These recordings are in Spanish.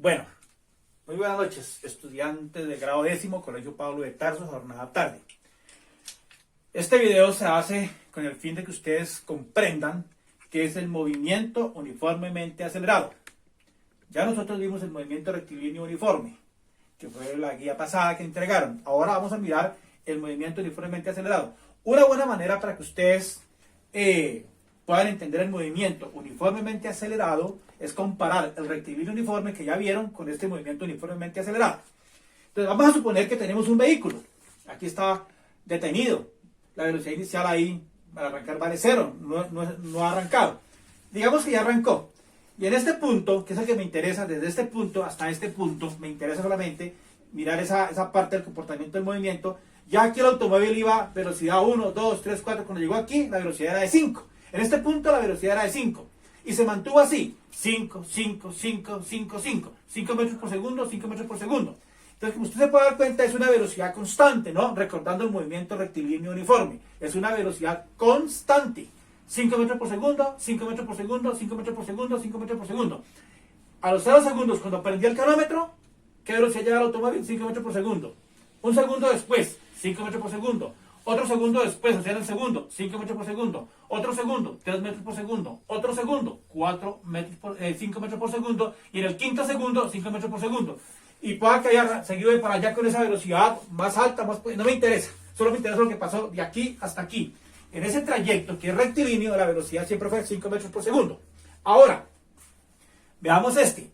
Bueno, muy buenas noches, estudiantes de grado décimo, Colegio Pablo de Tarso, jornada tarde. Este video se hace con el fin de que ustedes comprendan qué es el movimiento uniformemente acelerado. Ya nosotros vimos el movimiento rectilíneo uniforme, que fue la guía pasada que entregaron. Ahora vamos a mirar el movimiento uniformemente acelerado. Una buena manera para que ustedes puedan entender el movimiento uniformemente acelerado es comparar el rectilíneo uniforme que ya vieron con este movimiento uniformemente acelerado. Entonces vamos a suponer que tenemos un vehículo. Aquí está detenido. La velocidad inicial ahí al arrancar vale 0. No ha arrancado. Digamos que ya arrancó. Y en este punto, que es el que me interesa, desde este punto hasta este punto, me interesa solamente mirar esa parte del comportamiento del movimiento. Ya aquí el automóvil iba velocidad 1, 2, 3, 4. Cuando llegó aquí, la velocidad era de 5. En este punto la velocidad era de 5. Y se mantuvo así. 5, 5, 5, 5, 5. 5 metros por segundo, 5 metros por segundo. Entonces, como usted se puede dar cuenta, es una velocidad constante, ¿no? Recordando el movimiento rectilíneo uniforme. Es una velocidad constante. 5 metros por segundo, 5 metros por segundo, 5 metros por segundo, 5 metros por segundo. A los 0 segundos, cuando prendía el cronómetro, ¿qué velocidad llega el automóvil? 5 metros por segundo. Un segundo después, 5 metros por segundo. Otro segundo después, o sea, en el segundo, 5 metros por segundo. Otro segundo, 3 metros por segundo. Otro segundo, 5 metros por segundo. Y en el quinto segundo, 5 metros por segundo. Y pueda que haya seguido de para allá con esa velocidad más alta, no me interesa. Solo me interesa lo que pasó de aquí hasta aquí. En ese trayecto que es rectilíneo, la velocidad siempre fue 5 metros por segundo. Ahora, veamos este.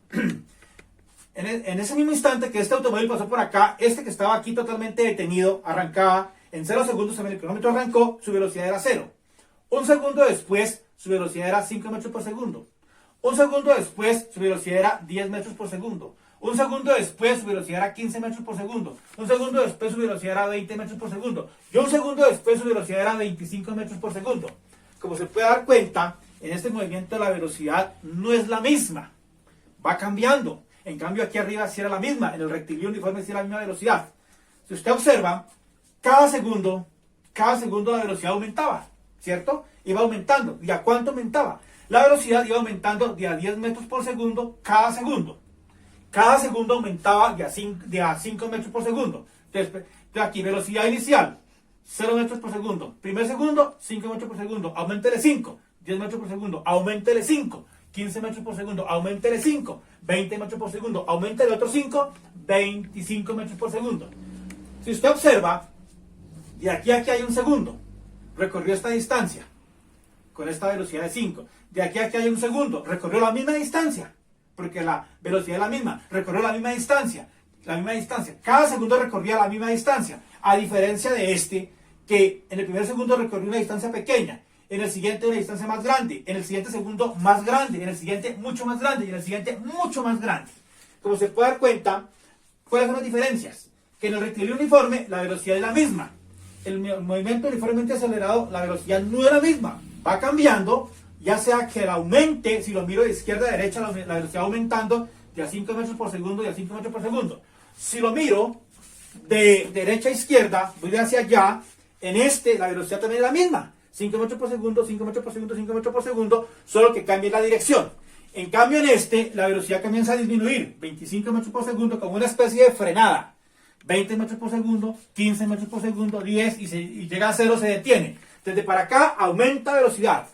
En ese mismo instante que este automóvil pasó por acá, este que estaba aquí totalmente detenido, arrancaba en 0 segundos, el cronómetro arrancó, su velocidad era 0. Un segundo después, su velocidad era 5 metros por segundo. Un segundo después, su velocidad era 10 metros por segundo. Un segundo después, su velocidad era 15 metros por segundo. Un segundo después, su velocidad era 20 metros por segundo. Y un segundo después, su velocidad era 25 metros por segundo. Como se puede dar cuenta, en este movimiento la velocidad no es la misma. Va cambiando. En cambio, aquí arriba sí era la misma. En el rectilíneo uniforme sí era la misma velocidad. Si usted observa, cada segundo la velocidad aumentaba, ¿cierto? Iba aumentando. ¿Y a cuánto aumentaba? La velocidad iba aumentando de a 10 metros por segundo cada segundo. Cada segundo aumentaba de a 5 metros por segundo. Entonces, aquí velocidad inicial, 0 metros por segundo. Primer segundo, 5 metros por segundo. Auméntele 5, 10 metros por segundo. Auméntele 5, 15 metros por segundo. Auméntele 5, 20 metros por segundo. Auméntele otros 5, 25 metros por segundo. Si usted observa, de aquí a aquí hay un segundo. Recorrió esta distancia con esta velocidad de 5. De aquí a aquí hay un segundo. Recorrió la misma distancia, porque la velocidad es la misma. Recorrió la misma distancia. Cada segundo recorría la misma distancia. A diferencia de este, que en el primer segundo recorrió una distancia pequeña. En el siguiente una distancia más grande. En el siguiente segundo más grande. En el siguiente mucho más grande. Y en el siguiente mucho más grande. Como se puede dar cuenta, ¿cuáles son las diferencias? Que en el rectilíneo uniforme la velocidad es la misma. El movimiento uniformemente acelerado, la velocidad no es la misma. Va cambiando, ya sea que la aumente, si lo miro de izquierda a derecha, la velocidad aumentando de a 5 metros por segundo y a 5 metros por segundo. Si lo miro de derecha a izquierda, voy de hacia allá, en este la velocidad también es la misma. 5 metros por segundo, 5 metros por segundo, 5 metros por segundo, solo que cambia la dirección. En cambio en este, la velocidad comienza a disminuir, 25 metros por segundo, como una especie de frenada. 20 metros por segundo, 15 metros por segundo, 10 y llega a 0, se detiene. Desde para acá aumenta velocidad,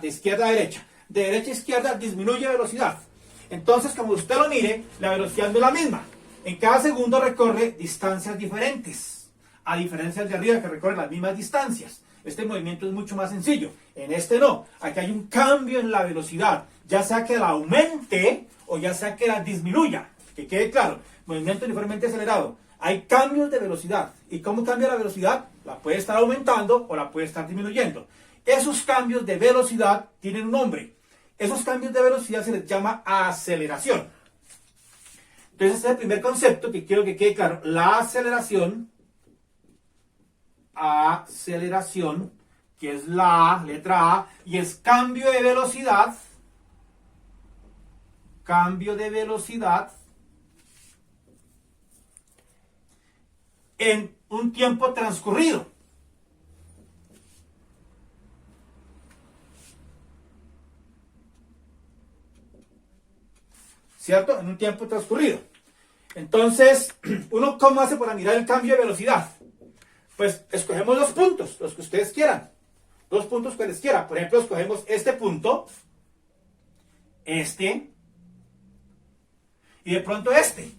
de izquierda a derecha. De derecha a izquierda disminuye velocidad. Entonces, como usted lo mire, la velocidad no es la misma. En cada segundo recorre distancias diferentes, a diferencia de arriba que recorre las mismas distancias. Este movimiento es mucho más sencillo. En este no. Aquí hay un cambio en la velocidad, ya sea que la aumente o ya sea que la disminuya. Que quede claro, movimiento uniformemente acelerado. Hay cambios de velocidad. ¿Y cómo cambia la velocidad? La puede estar aumentando o la puede estar disminuyendo. Esos cambios de velocidad tienen un nombre. Esos cambios de velocidad se les llama aceleración. Entonces, este es el primer concepto que quiero que quede claro. La aceleración, que es la letra A, y es cambio de velocidad en un tiempo transcurrido. ¿cierto? En un tiempo transcurrido. Entonces, ¿uno cómo hace para mirar el cambio de velocidad? Pues escogemos los puntos, los que ustedes quieran. Dos puntos cualesquiera. Por ejemplo, escogemos este punto, este, y de pronto este.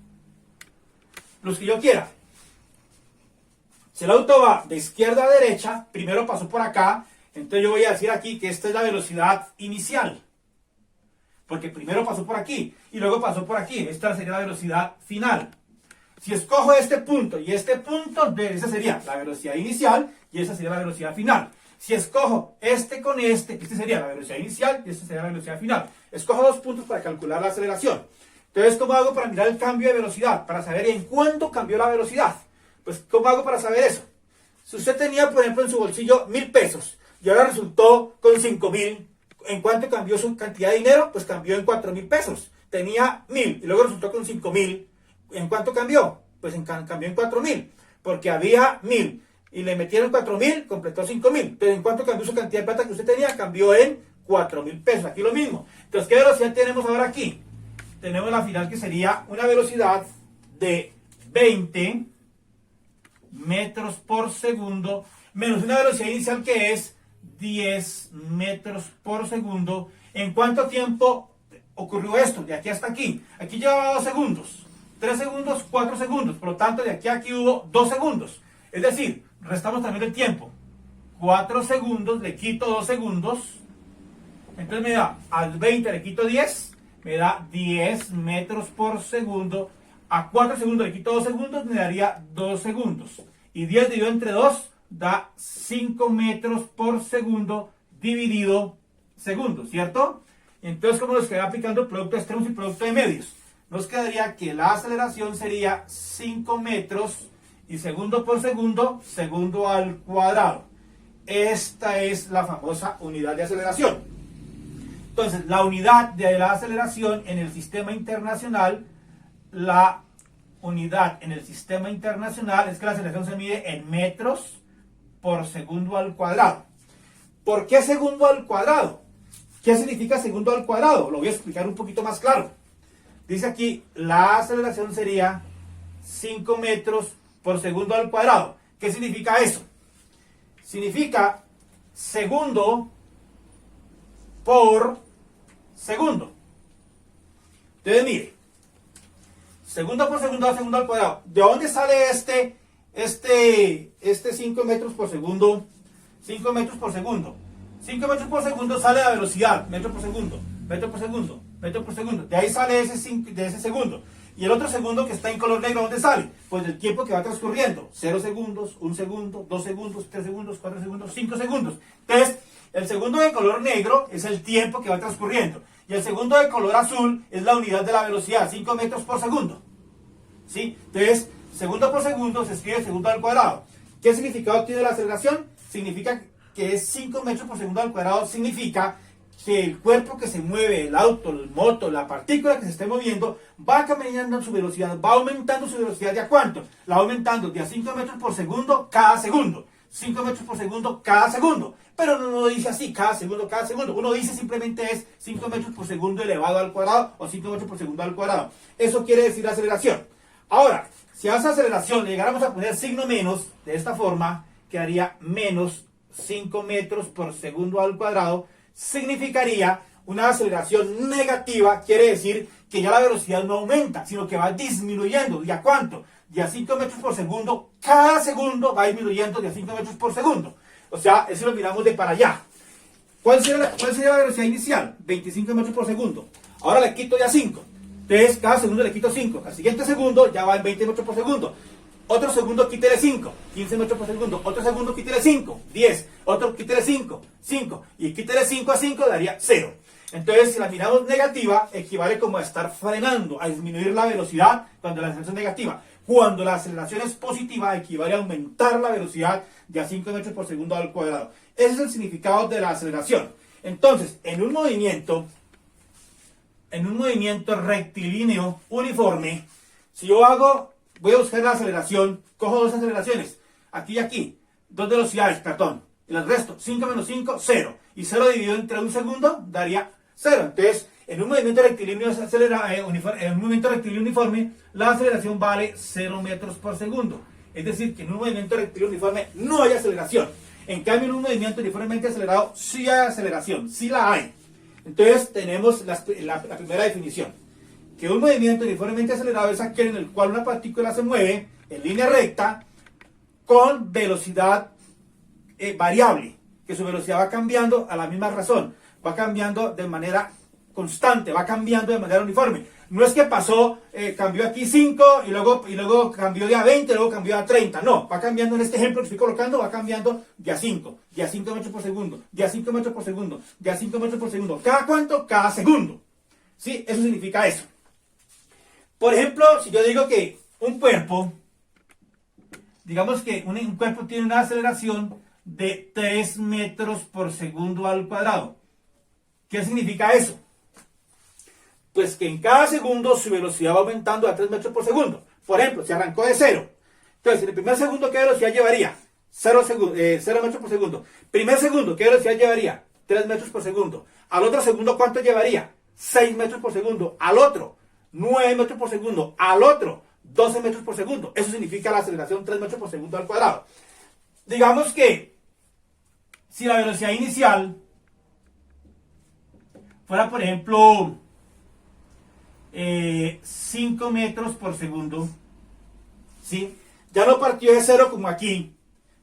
Los que yo quiera. Si el auto va de izquierda a derecha, primero pasó por acá, entonces yo voy a decir aquí que esta es la velocidad inicial. Porque primero pasó por aquí y luego pasó por aquí. Esta sería la velocidad final. Si escojo este punto y este punto, esa sería la velocidad inicial y esa sería la velocidad final. Si escojo este con este sería la velocidad inicial y esta sería la velocidad final. Escojo dos puntos para calcular la aceleración. Entonces, ¿cómo hago para mirar el cambio de velocidad? Para saber en cuánto cambió la velocidad. Pues, ¿cómo hago para saber eso? Si usted tenía, por ejemplo, en su bolsillo 1.000 pesos y ahora resultó con 5.000, ¿en cuánto cambió su cantidad de dinero? Pues cambió en 4.000 pesos. Tenía 1.000 y luego resultó con 5.000. ¿En cuánto cambió? Pues cambió en 4.000. Porque había 1.000 y le metieron 4.000, completó 5.000. Entonces, ¿en cuánto cambió su cantidad de plata que usted tenía? Cambió en 4.000 pesos. Aquí lo mismo. Entonces, ¿qué velocidad tenemos ahora aquí? Tenemos la final que sería una velocidad de 20 metros por segundo menos una velocidad inicial que es 10 metros por segundo. ¿En cuánto tiempo ocurrió esto? De aquí hasta aquí. Aquí llevaba 2 segundos, 3 segundos, 4 segundos. Por lo tanto, de aquí a aquí hubo 2 segundos. Es decir, restamos también el tiempo. 4 segundos, le quito 2 segundos. Entonces me da, al 20 le quito 10, me da 10 metros por segundo. A 4 segundos le quito 2 segundos, me daría 2 segundos. Y 10 dividido entre 2 da 5 metros por segundo dividido segundos, ¿cierto? Entonces, ¿cómo nos queda aplicando producto de extremos y producto de medios? Nos quedaría que la aceleración sería 5 metros y segundo por segundo, segundo al cuadrado. Esta es la famosa unidad de aceleración. Entonces, la unidad de la aceleración en el sistema internacional, la unidad en el sistema internacional es que la aceleración se mide en metros por segundo al cuadrado. ¿Por qué segundo al cuadrado? ¿Qué significa segundo al cuadrado? Lo voy a explicar un poquito más claro. Dice aquí, la aceleración sería 5 metros por segundo al cuadrado. ¿Qué significa eso? Significa segundo por segundo. Entonces, mire, segundo por segundo da segundo al cuadrado. ¿De dónde sale este 5 metros por segundo? 5 metros por segundo. 5 metros por segundo sale la velocidad, metro por segundo, metro por segundo, metro por segundo. De ahí sale ese segundo. Y el otro segundo que está en color negro, ¿dónde sale? Pues del tiempo que va transcurriendo. 0 segundos, 1 segundo, 2 segundos, 3 segundos, 4 segundos, 5 segundos. Entonces, el segundo de color negro es el tiempo que va transcurriendo. Y el segundo de color azul es la unidad de la velocidad, 5 metros por segundo. ¿Sí? Entonces, segundo por segundo se escribe segundo al cuadrado. ¿Qué significado tiene la aceleración? Significa que es 5 metros por segundo al cuadrado. Significa que el cuerpo que se mueve, el auto, el moto, la partícula que se esté moviendo, va caminando en su velocidad, va aumentando su velocidad. ¿De a cuánto? La va aumentando de a 5 metros por segundo cada segundo. 5 metros por segundo cada segundo. Pero no lo dice así, cada segundo, cada segundo. Uno dice simplemente es 5 metros por segundo elevado al cuadrado o 5 metros por segundo al cuadrado. Eso quiere decir aceleración. Ahora, si a esa aceleración le llegáramos a poner signo menos, de esta forma, quedaría menos 5 metros por segundo al cuadrado, significaría una aceleración negativa, quiere decir que ya la velocidad no aumenta, sino que va disminuyendo. ¿Y a cuánto? De a 5 metros por segundo, cada segundo va disminuyendo de a 5 metros por segundo. O sea, eso lo miramos de para allá. ¿Cuál sería la velocidad inicial? 25 metros por segundo. Ahora le quito ya 5. Entonces, cada segundo le quito 5. Al siguiente segundo ya va en 20 metros por segundo. Otro segundo quítele 5, 15 metros por segundo. Otro segundo quítele 5, 10. Otro quítele 5, 5. Y quítele 5 a 5 daría 0. Entonces, si la miramos negativa, equivale como a estar frenando, a disminuir la velocidad cuando la aceleración es negativa. Cuando la aceleración es positiva, equivale a aumentar la velocidad de a 5 metros por segundo al cuadrado. Ese es el significado de la aceleración. Entonces, en un movimiento rectilíneo uniforme, si yo voy a buscar la aceleración, cojo dos aceleraciones, aquí y aquí, dos velocidades, perdón, y el resto, 5 menos 5, 0. Y 0 dividido entre un segundo daría 0. Entonces, En un movimiento rectilíneo en un movimiento rectilíneo uniforme, la aceleración vale 0 metros por segundo. Es decir, que en un movimiento rectilíneo uniforme no hay aceleración. En cambio, en un movimiento uniformemente acelerado sí hay aceleración, sí la hay. Entonces, tenemos la primera definición. Que un movimiento uniformemente acelerado es aquel en el cual una partícula se mueve en línea recta con velocidad variable, que su velocidad va cambiando a la misma razón, va cambiando de manera constante, va cambiando de manera uniforme. No es que pasó, cambió aquí 5 y luego cambió de a 20, luego cambió a 30. No, va cambiando en este ejemplo que estoy colocando, va cambiando de a 5 metros por segundo, de a 5 metros por segundo, de a 5 metros por segundo. ¿Cada cuánto? Cada segundo. ¿Sí? Eso significa eso. Por ejemplo, si yo digo que un cuerpo, digamos que un cuerpo tiene una aceleración de 3 metros por segundo al cuadrado. ¿Qué significa eso? Pues que en cada segundo su velocidad va aumentando a 3 metros por segundo. Por ejemplo, si arrancó de 0. Entonces, en el primer segundo, ¿qué velocidad llevaría? 0 metros por segundo. Primer segundo, ¿qué velocidad llevaría? 3 metros por segundo. Al otro segundo, ¿cuánto llevaría? 6 metros por segundo. Al otro, 9 metros por segundo. Al otro, 12 metros por segundo. Eso significa la aceleración 3 metros por segundo al cuadrado. Digamos que si la velocidad inicial fuera, por ejemplo, 5 metros por segundo, ¿sí? Ya no partió de 0 como aquí.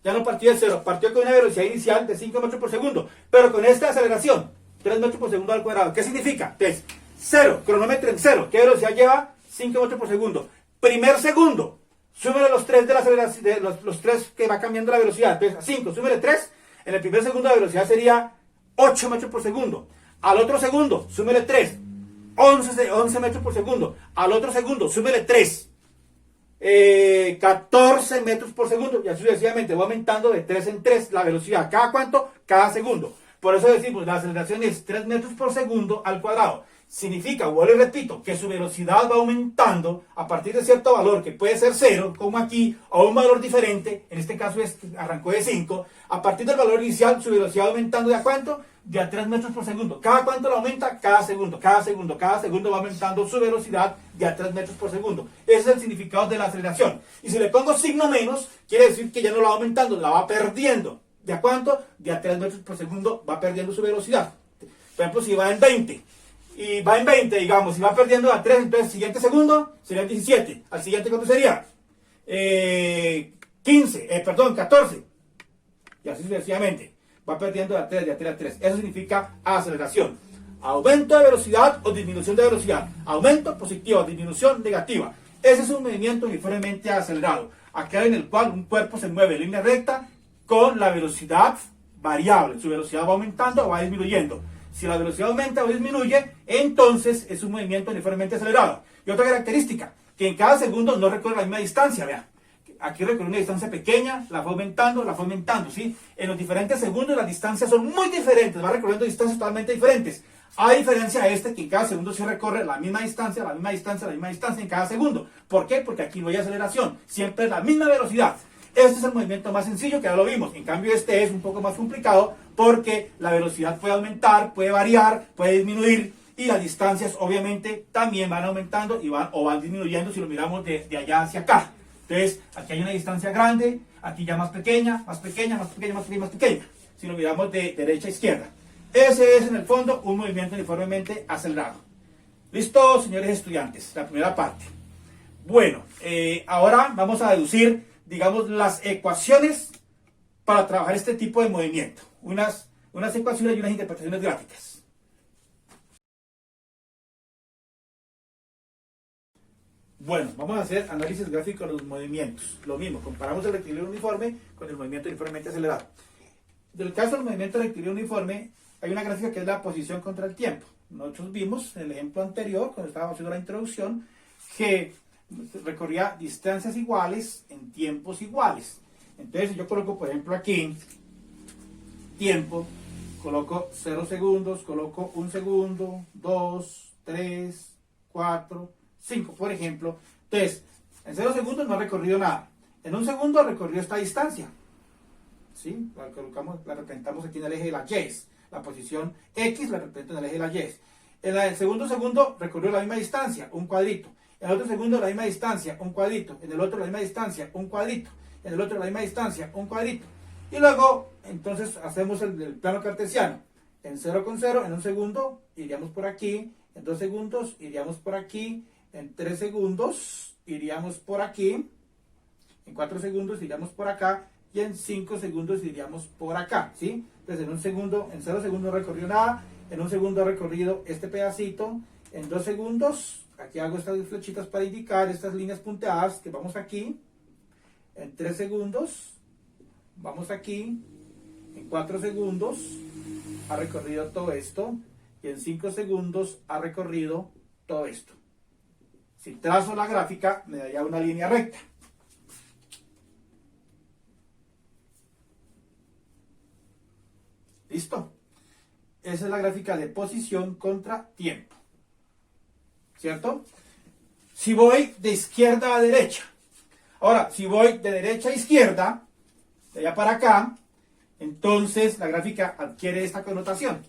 Ya no partió de 0. Partió con una velocidad inicial de 5 metros por segundo. Pero con esta aceleración, 3 metros por segundo al cuadrado. ¿Qué significa? Entonces, 0, cronómetro en 0. ¿Qué velocidad lleva? 5 metros por segundo. Primer segundo, súmele los 3 de la aceleración, los 3 que va cambiando la velocidad. Entonces, 5, súmele 3. En el primer segundo la velocidad sería 8 metros por segundo. Al otro segundo, súmele 3. 11 metros por segundo. Al otro segundo, súmele 3. 14 metros por segundo. Y así sucesivamente va aumentando de 3 en 3 la velocidad. ¿Cada cuánto? Cada segundo. Por eso decimos, la aceleración es 3 metros por segundo al cuadrado. Significa, vuelvo y repito, que su velocidad va aumentando a partir de cierto valor, que puede ser 0, como aquí, o un valor diferente, en este caso es que arrancó de 5, a partir del valor inicial, su velocidad va aumentando de a cuánto? De a 3 metros por segundo. ¿Cada cuánto lo aumenta? Cada segundo, cada segundo, cada segundo va aumentando su velocidad de a 3 metros por segundo. Ese es el significado de la aceleración. Y si le pongo signo menos, quiere decir que ya no la va aumentando, la va perdiendo. ¿De a cuánto? De a 3 metros por segundo va perdiendo su velocidad. Por ejemplo, si va en 20, y va en 20, digamos, y va perdiendo a 3, entonces el siguiente segundo sería 17. Al siguiente, ¿cuánto sería? 14. Y así sucesivamente. Va perdiendo de a 3, de a 3 a 3. Eso significa aceleración. Aumento de velocidad o disminución de velocidad. Aumento positivo, disminución negativa. Ese es un movimiento uniformemente acelerado. Aquel en el cual un cuerpo se mueve en línea recta con la velocidad variable. Su velocidad va aumentando o va disminuyendo. Si la velocidad aumenta o disminuye, entonces es un movimiento uniformemente acelerado. Y otra característica, que en cada segundo no recorre la misma distancia, vean. Aquí recorre una distancia pequeña, la fue aumentando, ¿sí? En los diferentes segundos las distancias son muy diferentes, va recorriendo distancias totalmente diferentes. A diferencia de que en cada segundo se recorre la misma distancia, la misma distancia, la misma distancia en cada segundo. ¿Por qué? Porque aquí no hay aceleración, siempre es la misma velocidad. Este es el movimiento más sencillo que ya lo vimos. En cambio, este es un poco más complicado porque la velocidad puede aumentar, puede variar, puede disminuir y las distancias obviamente también van aumentando y van disminuyendo si lo miramos de allá hacia acá. Entonces, aquí hay una distancia grande, aquí ya más pequeña, más pequeña, más pequeña, más pequeña, más pequeña. Si lo miramos de derecha a izquierda. Ese es en el fondo un movimiento uniformemente acelerado. ¿Listo, señores estudiantes? La primera parte. Bueno, ahora vamos a deducir, digamos, las ecuaciones para trabajar este tipo de movimiento. Unas ecuaciones y unas interpretaciones gráficas. Bueno, vamos a hacer análisis gráfico de los movimientos. Lo mismo, comparamos el rectilíneo uniforme con el movimiento uniformemente acelerado. En el caso del movimiento rectilíneo uniforme, hay una gráfica que es la posición contra el tiempo. Nosotros vimos en el ejemplo anterior, cuando estábamos haciendo la introducción, que recorría distancias iguales en tiempos iguales. Entonces, si yo coloco, por ejemplo, aquí, tiempo, coloco 0 segundos, coloco 1 segundo, 2, 3, 4, 5, por ejemplo. Entonces, en 0 segundos no ha recorrido nada. En 1 segundo recorrió esta distancia. ¿Sí? La representamos aquí en el eje de las Y. La posición X la representa en el eje de las Y. En el segundo recorrió la misma distancia, un cuadrito. En el otro segundo la misma distancia, un cuadrito. En el otro la misma distancia, un cuadrito. En el otro la misma distancia, un cuadrito. Y luego, entonces, hacemos el plano cartesiano. En 0 con 0, en un segundo, iríamos por aquí. En 2 segundos, iríamos por aquí. En 3 segundos, iríamos por aquí. En 4 segundos, iríamos por acá. Y en 5 segundos, iríamos por acá, ¿sí? Entonces, en 0 segundos no recorrió nada. En un segundo he recorrido este pedacito. En 2 segundos, aquí hago estas flechitas para indicar estas líneas punteadas que vamos aquí. En 3 segundos, vamos aquí. En 4 segundos, ha recorrido todo esto. Y en 5 segundos, ha recorrido todo esto. Si trazo la gráfica, me daría una línea recta. ¿Listo? Esa es la gráfica de posición contra tiempo. ¿Cierto? Si voy de izquierda a derecha. Ahora, si voy de derecha a izquierda, de allá para acá, entonces la gráfica adquiere esta connotación.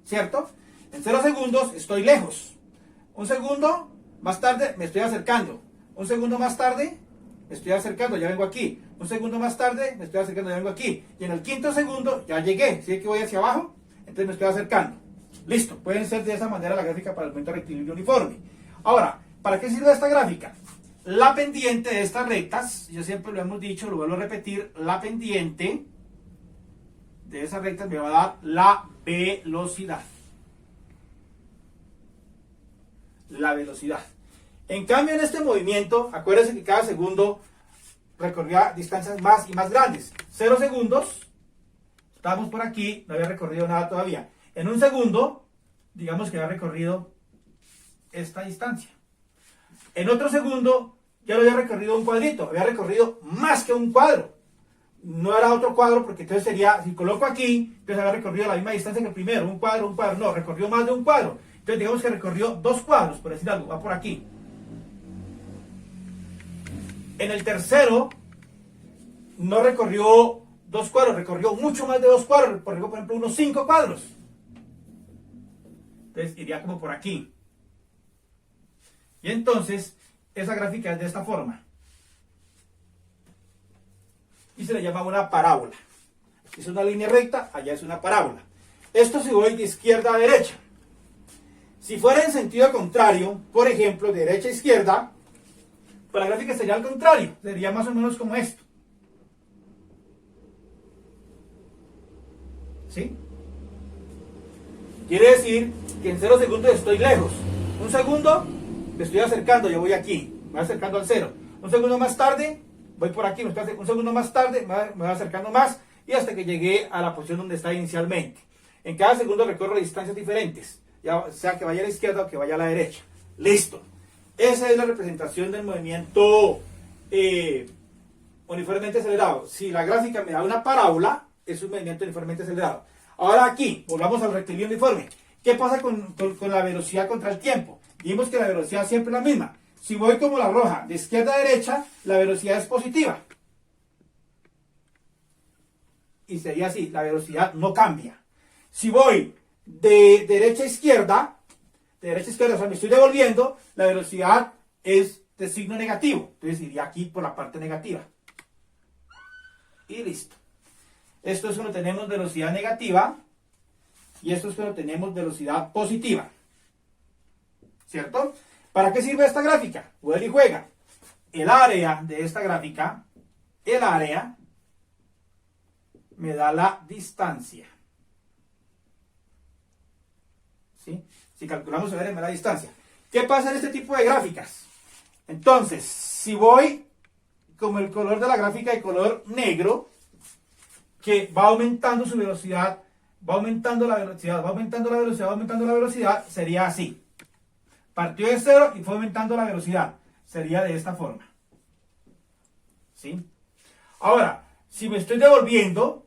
¿Cierto? En 0 segundos estoy lejos. Un segundo más tarde me estoy acercando. Un segundo más tarde me estoy acercando, ya vengo aquí. Un segundo más tarde me estoy acercando, ya vengo aquí. Y en el quinto segundo ya llegué. ¿Sí que voy hacia abajo? Entonces me estoy acercando. Listo, pueden ser de esa manera la gráfica para el movimiento rectilíneo uniforme. Ahora, ¿para qué sirve esta gráfica? La pendiente de estas rectas, yo siempre lo hemos dicho, lo vuelvo a repetir, la pendiente de esas rectas me va a dar la velocidad. La velocidad. En cambio, en este movimiento, acuérdense que cada segundo recorría distancias más y más grandes. 0 segundos, estamos por aquí, no había recorrido nada todavía. En un segundo, digamos que había recorrido esta distancia. En otro segundo, ya lo había recorrido un cuadrito, había recorrido más que un cuadro. No era otro cuadro porque entonces sería, si coloco aquí, entonces había recorrido la misma distancia que el primero, un cuadro, no, recorrió más de un cuadro. Entonces digamos que recorrió 2 cuadros, por decir algo, va por aquí. En el tercero, no recorrió 2 cuadros, recorrió mucho más de 2 cuadros, recorrió por ejemplo unos 5 cuadros. Entonces iría como por aquí. Y entonces, esa gráfica es de esta forma. Y se le llama una parábola. Aquí es una línea recta, allá es una parábola. Esto si voy de izquierda a derecha. Si fuera en sentido contrario, por ejemplo, de derecha a izquierda, pues la gráfica sería al contrario. Sería más o menos como esto. ¿Sí? Quiere decir que en 0 segundos estoy lejos. Un segundo, me estoy acercando, yo voy aquí. Me voy acercando al 0. Un segundo más tarde, voy por aquí. Un segundo más tarde, me voy acercando más. Y hasta que llegué a la posición donde estaba inicialmente. En cada segundo recorro distancias diferentes. Ya sea que vaya a la izquierda o que vaya a la derecha. Listo. Esa es la representación del movimiento uniformemente acelerado. Si la gráfica me da una parábola, es un movimiento uniformemente acelerado. Ahora aquí, volvamos al rectilíneo uniforme. ¿Qué pasa con la velocidad contra el tiempo? Dijimos que la velocidad siempre es la misma. Si voy como la roja, de izquierda a derecha, la velocidad es positiva. Y sería así, la velocidad no cambia. Si voy de derecha a izquierda, o sea, me estoy devolviendo, la velocidad es de signo negativo. Entonces iría aquí por la parte negativa. Y listo. Esto es cuando tenemos velocidad negativa y esto es cuando tenemos velocidad positiva. ¿Cierto? ¿Para qué sirve esta gráfica? Vuelve y juega. El área de esta gráfica, el área, me da la distancia. ¿Sí? Si calculamos el área me da la distancia. ¿Qué pasa en este tipo de gráficas? Entonces, si voy como el color de la gráfica de color negro, que va aumentando su velocidad, va aumentando la velocidad, va aumentando la velocidad, va aumentando la velocidad, sería así. Partió de 0 y fue aumentando la velocidad. Sería de esta forma. ¿Sí? Ahora, si me estoy devolviendo,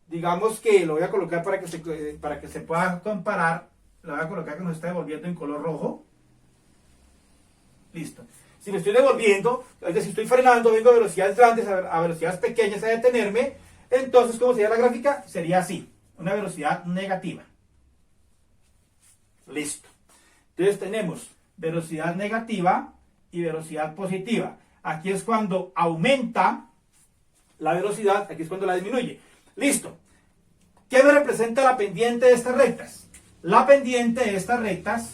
digamos que lo voy a colocar para que se pueda comparar. Lo voy a colocar que nos está devolviendo en color rojo. Listo. Si me estoy devolviendo, es decir, estoy frenando, vengo a velocidades grandes, a velocidades pequeñas a detenerme, Entonces, ¿cómo sería la gráfica? Sería así, una velocidad negativa. Listo. Entonces tenemos velocidad negativa y velocidad positiva. Aquí es cuando aumenta la velocidad, aquí es cuando la disminuye. Listo. ¿Qué me representa la pendiente de estas rectas? La pendiente de estas rectas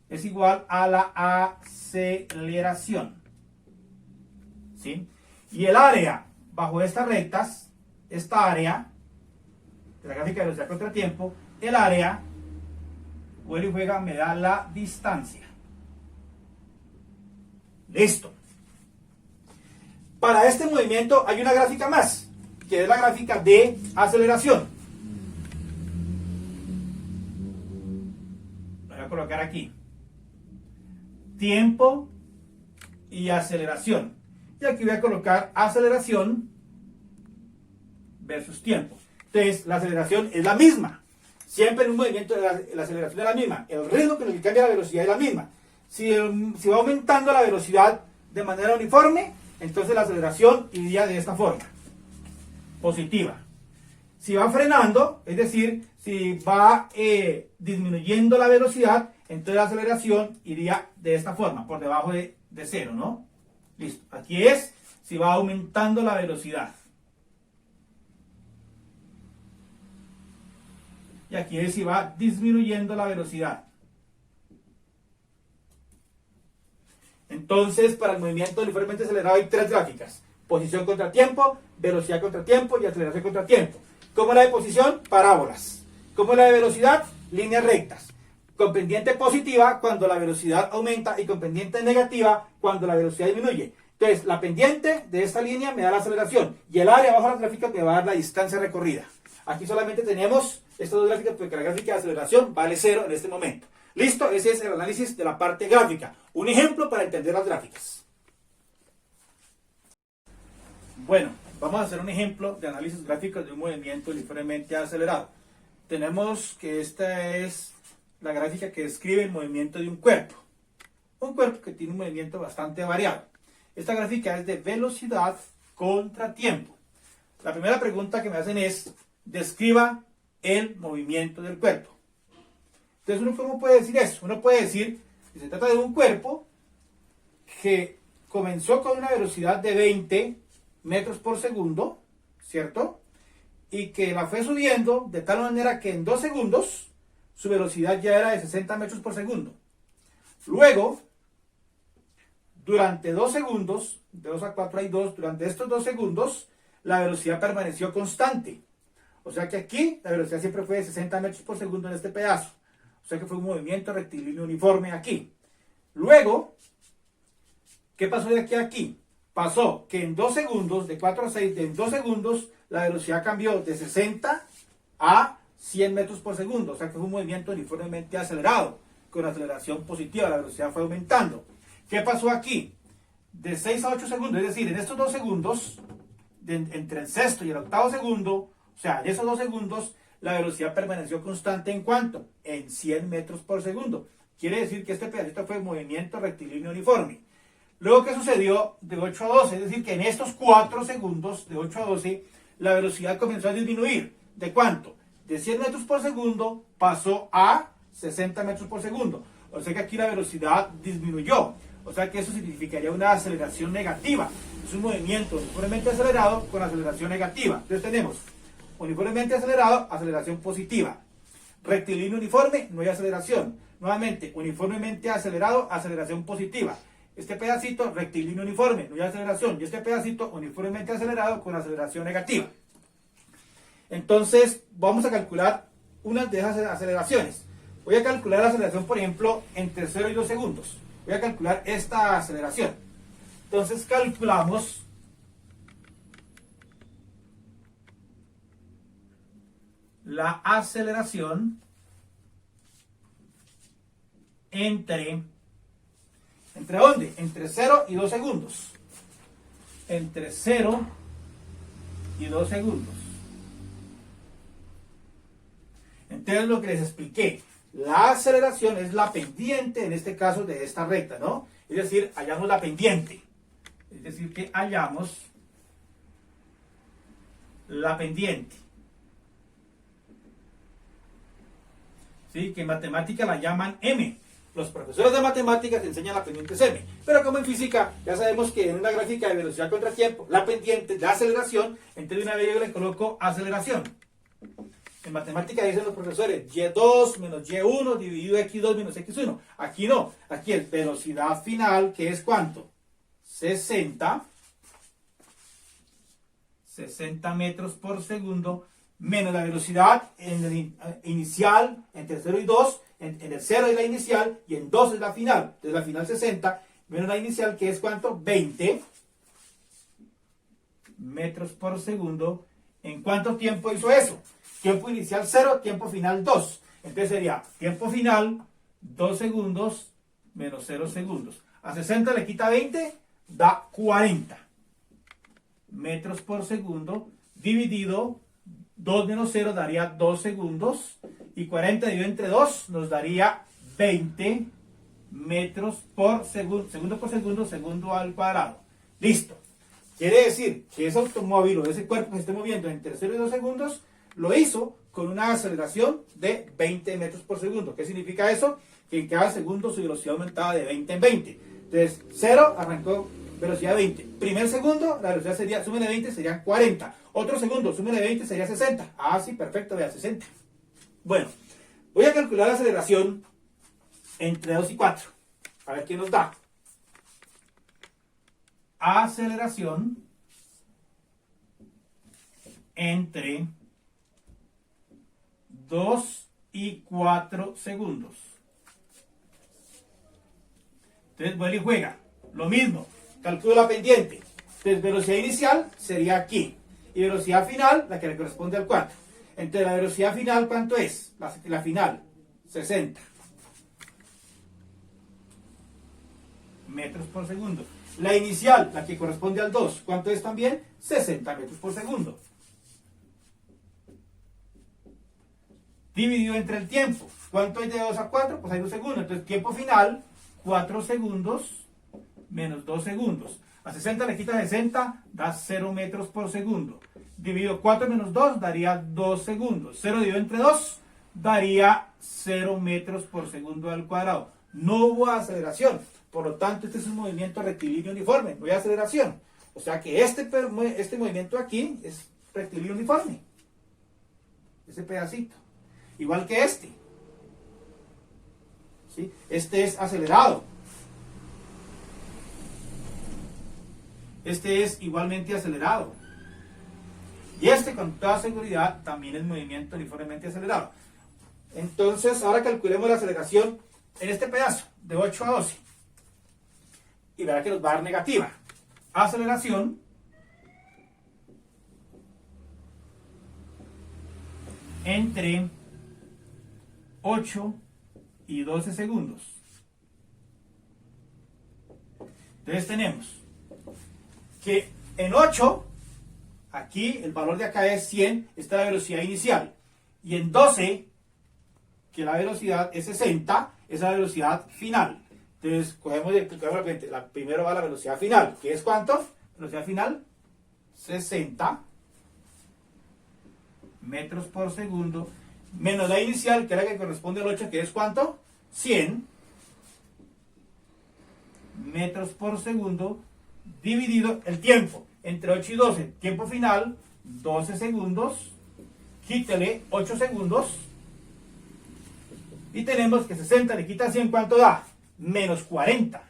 es igual a la aceleración. ¿Sí? Y el área bajo estas rectas, esta área, de la gráfica de velocidad contra tiempo, el área, vuelve y juega, me da la distancia. Listo. Para este movimiento hay una gráfica más, que es la gráfica de aceleración. Lo voy a colocar aquí. Tiempo y aceleración. Y aquí voy a colocar aceleración versus tiempo. Entonces, la aceleración es la misma. Siempre en un movimiento la aceleración es la misma. El ritmo con el que cambia la velocidad es la misma. Si va aumentando la velocidad de manera uniforme, entonces la aceleración iría de esta forma. Positiva. Si va frenando, es decir, si va disminuyendo la velocidad, entonces la aceleración iría de esta forma, por debajo de cero, ¿no? Listo. Aquí es si va aumentando la velocidad. Y aquí es si va disminuyendo la velocidad. Entonces, para el movimiento uniformemente acelerado hay tres gráficas. Posición contra tiempo, velocidad contra tiempo y aceleración contra tiempo. ¿Cómo es la de posición? Parábolas. ¿Cómo es la de velocidad? Líneas rectas. Con pendiente positiva cuando la velocidad aumenta y con pendiente negativa cuando la velocidad disminuye. Entonces, la pendiente de esta línea me da la aceleración y el área bajo las gráficas me va a dar la distancia recorrida. Aquí solamente tenemos estas dos gráficas porque la gráfica de aceleración vale 0 en este momento. Listo, ese es el análisis de la parte gráfica. Un ejemplo para entender las gráficas. Bueno, vamos a hacer un ejemplo de análisis gráfico de un movimiento uniformemente acelerado. Tenemos que esta es la gráfica que describe el movimiento de un cuerpo. Un cuerpo que tiene un movimiento bastante variado. Esta gráfica es de velocidad contra tiempo. La primera pregunta que me hacen es, describa el movimiento del cuerpo. Entonces, ¿cómo puede decir eso? Uno puede decir que se trata de un cuerpo que comenzó con una velocidad de 20 metros por segundo, ¿cierto? Y que la fue subiendo de tal manera que en 2 segundos su velocidad ya era de 60 metros por segundo. Luego, durante 2 segundos, de 2 a 4 hay 2, durante estos 2 segundos, la velocidad permaneció constante. O sea que aquí la velocidad siempre fue de 60 metros por segundo en este pedazo. O sea que fue un movimiento rectilíneo uniforme aquí. Luego, ¿qué pasó de aquí a aquí? Pasó que en 2 segundos, de 4 a 6, en 2 segundos, la velocidad cambió de 60 a 100 metros por segundo. O sea que fue un movimiento uniformemente acelerado, con aceleración positiva, la velocidad fue aumentando. ¿Qué pasó aquí? De 6 a 8 segundos, es decir, en estos 2 segundos, entre el sexto y el octavo segundo, o sea, en esos 2 segundos, la velocidad permaneció constante ¿en cuánto? En 100 metros por segundo. Quiere decir que este pedacito fue movimiento rectilíneo uniforme. Luego, ¿qué sucedió de 8 a 12? Es decir, que en estos 4 segundos, de 8 a 12, la velocidad comenzó a disminuir. ¿De cuánto? De 100 metros por segundo pasó a 60 metros por segundo. O sea que aquí la velocidad disminuyó. O sea que eso significaría una aceleración negativa. Es un movimiento uniformemente acelerado con aceleración negativa. Entonces tenemos uniformemente acelerado, aceleración positiva. Rectilíneo uniforme, no hay aceleración. Nuevamente, uniformemente acelerado, aceleración positiva. Este pedacito, rectilíneo uniforme, no hay aceleración. Y este pedacito, uniformemente acelerado, con aceleración negativa. Entonces, vamos a calcular unas de esas aceleraciones. Voy a calcular la aceleración, por ejemplo, entre 0 y 2 segundos. Voy a calcular esta aceleración. Entonces, calculamos la aceleración ¿entre dónde? Entre 0 y 2 segundos. Entre 0 y 2 segundos. Entonces, lo que les expliqué, la aceleración es la pendiente, en este caso, de esta recta, ¿no? Es decir, hallamos la pendiente. Es decir, que hallamos la pendiente. ¿Sí? Que en matemática la llaman M. Los profesores de matemáticas enseñan la pendiente M. Pero como en física ya sabemos que en una gráfica de velocidad contra tiempo, la pendiente, la aceleración, entonces de una vez yo le coloco aceleración. En matemática dicen los profesores y2 menos y1 dividido x2 menos x1. Aquí no, aquí es velocidad final, que es ¿cuánto? 60 metros por segundo, menos la velocidad en el inicial, entre 0 y 2, en el 0 es la inicial y en 2 es la final. Entonces la final 60, menos la inicial, que es ¿cuánto? 20 metros por segundo. ¿En cuánto tiempo hizo eso? Tiempo inicial 0, tiempo final 2. Entonces sería tiempo final 2 segundos menos 0 segundos. A 60 le quita 20, da 40 metros por segundo, dividido 2 menos 0 daría 2 segundos, y 40 dividido entre 2 nos daría 20 metros por segundo, segundo por segundo, segundo al cuadrado. Listo. Quiere decir que ese automóvil o ese cuerpo que se esté moviendo entre 0 y 2 segundos lo hizo con una aceleración de 20 metros por segundo. ¿Qué significa eso? Que en cada segundo su velocidad aumentaba de 20 en 20. Entonces, 0 arrancó velocidad 20. Primer segundo, la velocidad sería, súmele 20, serían 40. Otro segundo, súmele 20, sería 60. Ah, sí, perfecto, vea, 60. Bueno, voy a calcular la aceleración entre 2 y 4. A ver qué nos da. Aceleración entre 2 y 4 segundos. Entonces vuelve y juega. Lo mismo. Calculo la pendiente. Entonces velocidad inicial sería aquí. Y velocidad final, la que le corresponde al 4. Entonces la velocidad final, ¿cuánto es? La final, 60 metros por segundo. La inicial, la que corresponde al 2, ¿cuánto es también? 60 metros por segundo. Dividido entre el tiempo. ¿Cuánto hay de 2 a 4? Pues hay 2 segundos. Entonces tiempo final, 4 segundos menos 2 segundos. A 60 le quita 60, da 0 metros por segundo. Dividido 4 menos 2 daría 2 segundos. 0 dividido entre 2 daría 0 metros por segundo al cuadrado. No hubo aceleración. Por lo tanto, este es un movimiento rectilíneo uniforme. No hay aceleración. O sea que este movimiento aquí es rectilíneo uniforme. Ese pedacito. Igual que este. ¿Sí? Este es acelerado. Este es igualmente acelerado. Y este, con toda seguridad, también es movimiento uniformemente acelerado. Entonces, ahora calculemos la aceleración en este pedazo, de 8 a 12. Y verá que nos va a dar negativa. Aceleración entre 8 y 12 segundos. Entonces tenemos que en 8, aquí el valor de acá es 100, esta es la velocidad inicial. Y en 12, que la velocidad es 60, es la velocidad final. Entonces, cogemos primero va la velocidad final, que es ¿cuánto? Velocidad final, 60 metros por segundo, menos la inicial, que es la que corresponde al 8, que es ¿cuánto? 100 metros por segundo, dividido el tiempo, entre 8 y 12, tiempo final, 12 segundos, quítele 8 segundos, y tenemos que 60 le quita 100, ¿cuánto da? Menos 40.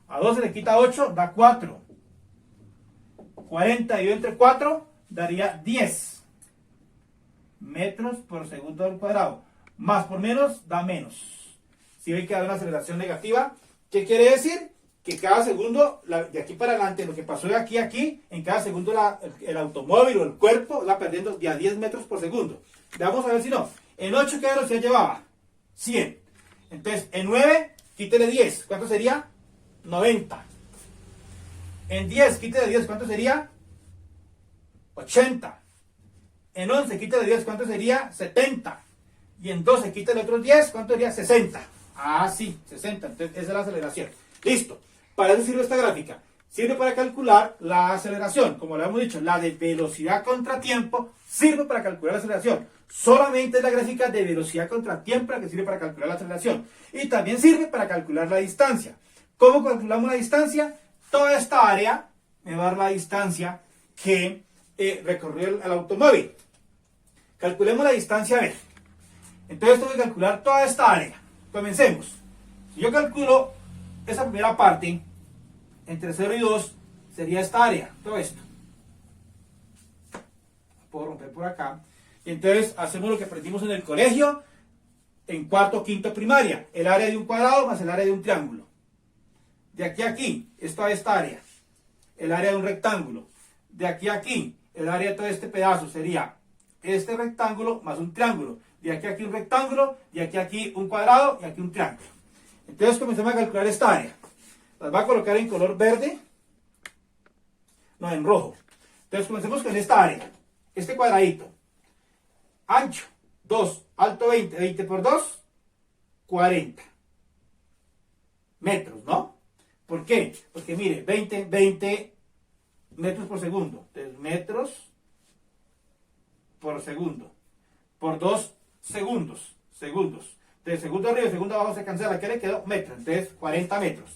A 12 le quita 8, da 4. 40 dividido entre 4 daría 10 metros por segundo al cuadrado. Más por menos da menos. Si ven que da una aceleración negativa, ¿qué quiere decir? Que cada segundo, de aquí para adelante, lo que pasó de aquí a aquí, en cada segundo el automóvil o el cuerpo va perdiendo de a 10 metros por segundo. Vamos a ver si no. En 8, ¿qué velocidad llevaba? 100. Entonces, en 9, quítele 10. ¿Cuánto sería? 90. En 10, quítele 10. ¿Cuánto sería? 80. En 11, quítele 10. ¿Cuánto sería? 70. Y en 12, quítele otros 10. ¿Cuánto sería? 60. Ah, sí, 60. Entonces, esa es la aceleración. Listo. Para eso sirve esta gráfica. sirve para calcular la aceleración. Como lo hemos dicho, la de velocidad contra tiempo sirve para calcular la aceleración. Solamente es la gráfica de velocidad contra tiempo la que sirve para calcular la aceleración. Y también sirve para calcular la distancia. ¿Cómo calculamos la distancia? Toda esta área me va a dar la distancia que recorrió el automóvil. Calculemos la distancia B. Entonces tengo que calcular toda esta área. Comencemos. Si yo calculo esa primera parte, entre 0 y 2, sería esta área, todo esto. Puedo romper por acá. Y entonces hacemos lo que aprendimos en el colegio, en cuarto o quinto primaria. El área de un cuadrado más el área de un triángulo. De aquí a aquí, esta área. El área de un rectángulo. De aquí a aquí, el área de todo este pedazo sería este rectángulo más un triángulo. De aquí a aquí un rectángulo, de aquí a aquí un cuadrado y aquí un triángulo. Entonces comencemos a calcular esta área. Las voy a colocar en color verde, no, en rojo. Entonces comencemos con esta área. Este cuadradito. Ancho, 2, alto 20, 20 por 2, 40 metros, ¿no? ¿Por qué? Porque mire, 20 metros por segundo. Entonces, metros por segundo. Por 2 segundos. Entonces, segundo arriba y segundo abajo se cancela. ¿Qué le quedó? Metro. Entonces, 40 metros.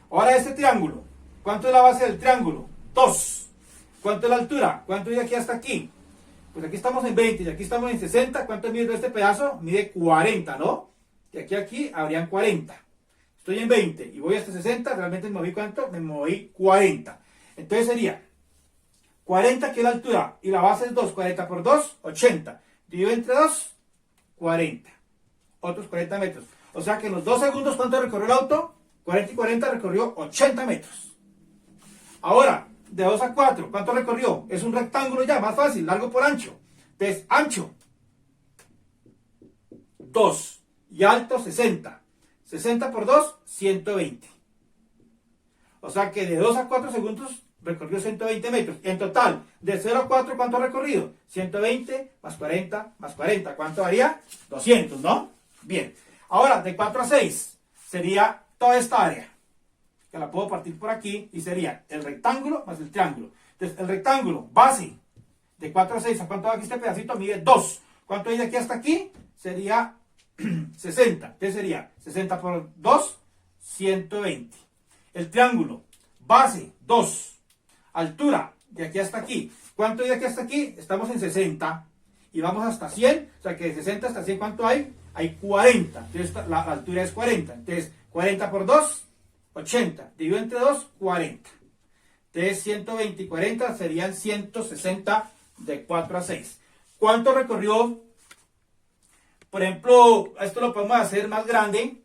Ahora este triángulo. ¿Cuánto es la base del triángulo? 2. ¿Cuánto es la altura? ¿Cuánto es de aquí hasta aquí? Pues aquí estamos en 20 y aquí estamos en 60. ¿Cuánto mide este pedazo? Mide 40, ¿no? De aquí a aquí habrían 40. Estoy en 20 y voy hasta 60. ¿Realmente me moví cuánto? Me moví 40. Entonces sería 40, que es la altura, y la base es 2. 40 por 2, 80. Divido entre 2, 40. Otros 40 metros. O sea que en los 2 segundos, ¿cuánto recorrió el auto? 40 y 40 recorrió 80 metros. Ahora, de 2 a 4, ¿cuánto recorrió? Es un rectángulo ya, más fácil, largo por ancho. Entonces, ancho, 2. Y alto, 60. 60 por 2, 120. O sea que de 2 a 4 segundos recorrió 120 metros. En total, de 0 a 4, ¿cuánto ha recorrido? 120 más 40 más 40. ¿Cuánto daría? 200, ¿no? Bien. Ahora, de 4 a 6, sería toda esta área, que la puedo partir por aquí, y sería el rectángulo más el triángulo. Entonces, el rectángulo, base, de 4 a 6, ¿a cuánto va aquí este pedacito? Mide 2. ¿Cuánto hay de aquí hasta aquí? Sería 60. Entonces sería 60 por 2, 120. El triángulo, base, 2. Altura, de aquí hasta aquí. ¿Cuánto hay de aquí hasta aquí? Estamos en 60. Y vamos hasta 100. O sea que de 60 hasta 100, ¿cuánto hay? Hay 40. Entonces la altura es 40. Entonces, 40 por 2, 80. Dividido entre 2, 40. Entonces, 120 y 40 serían 160 de 4 a 6. ¿Cuánto recorrió? Por ejemplo, esto lo podemos hacer más grande.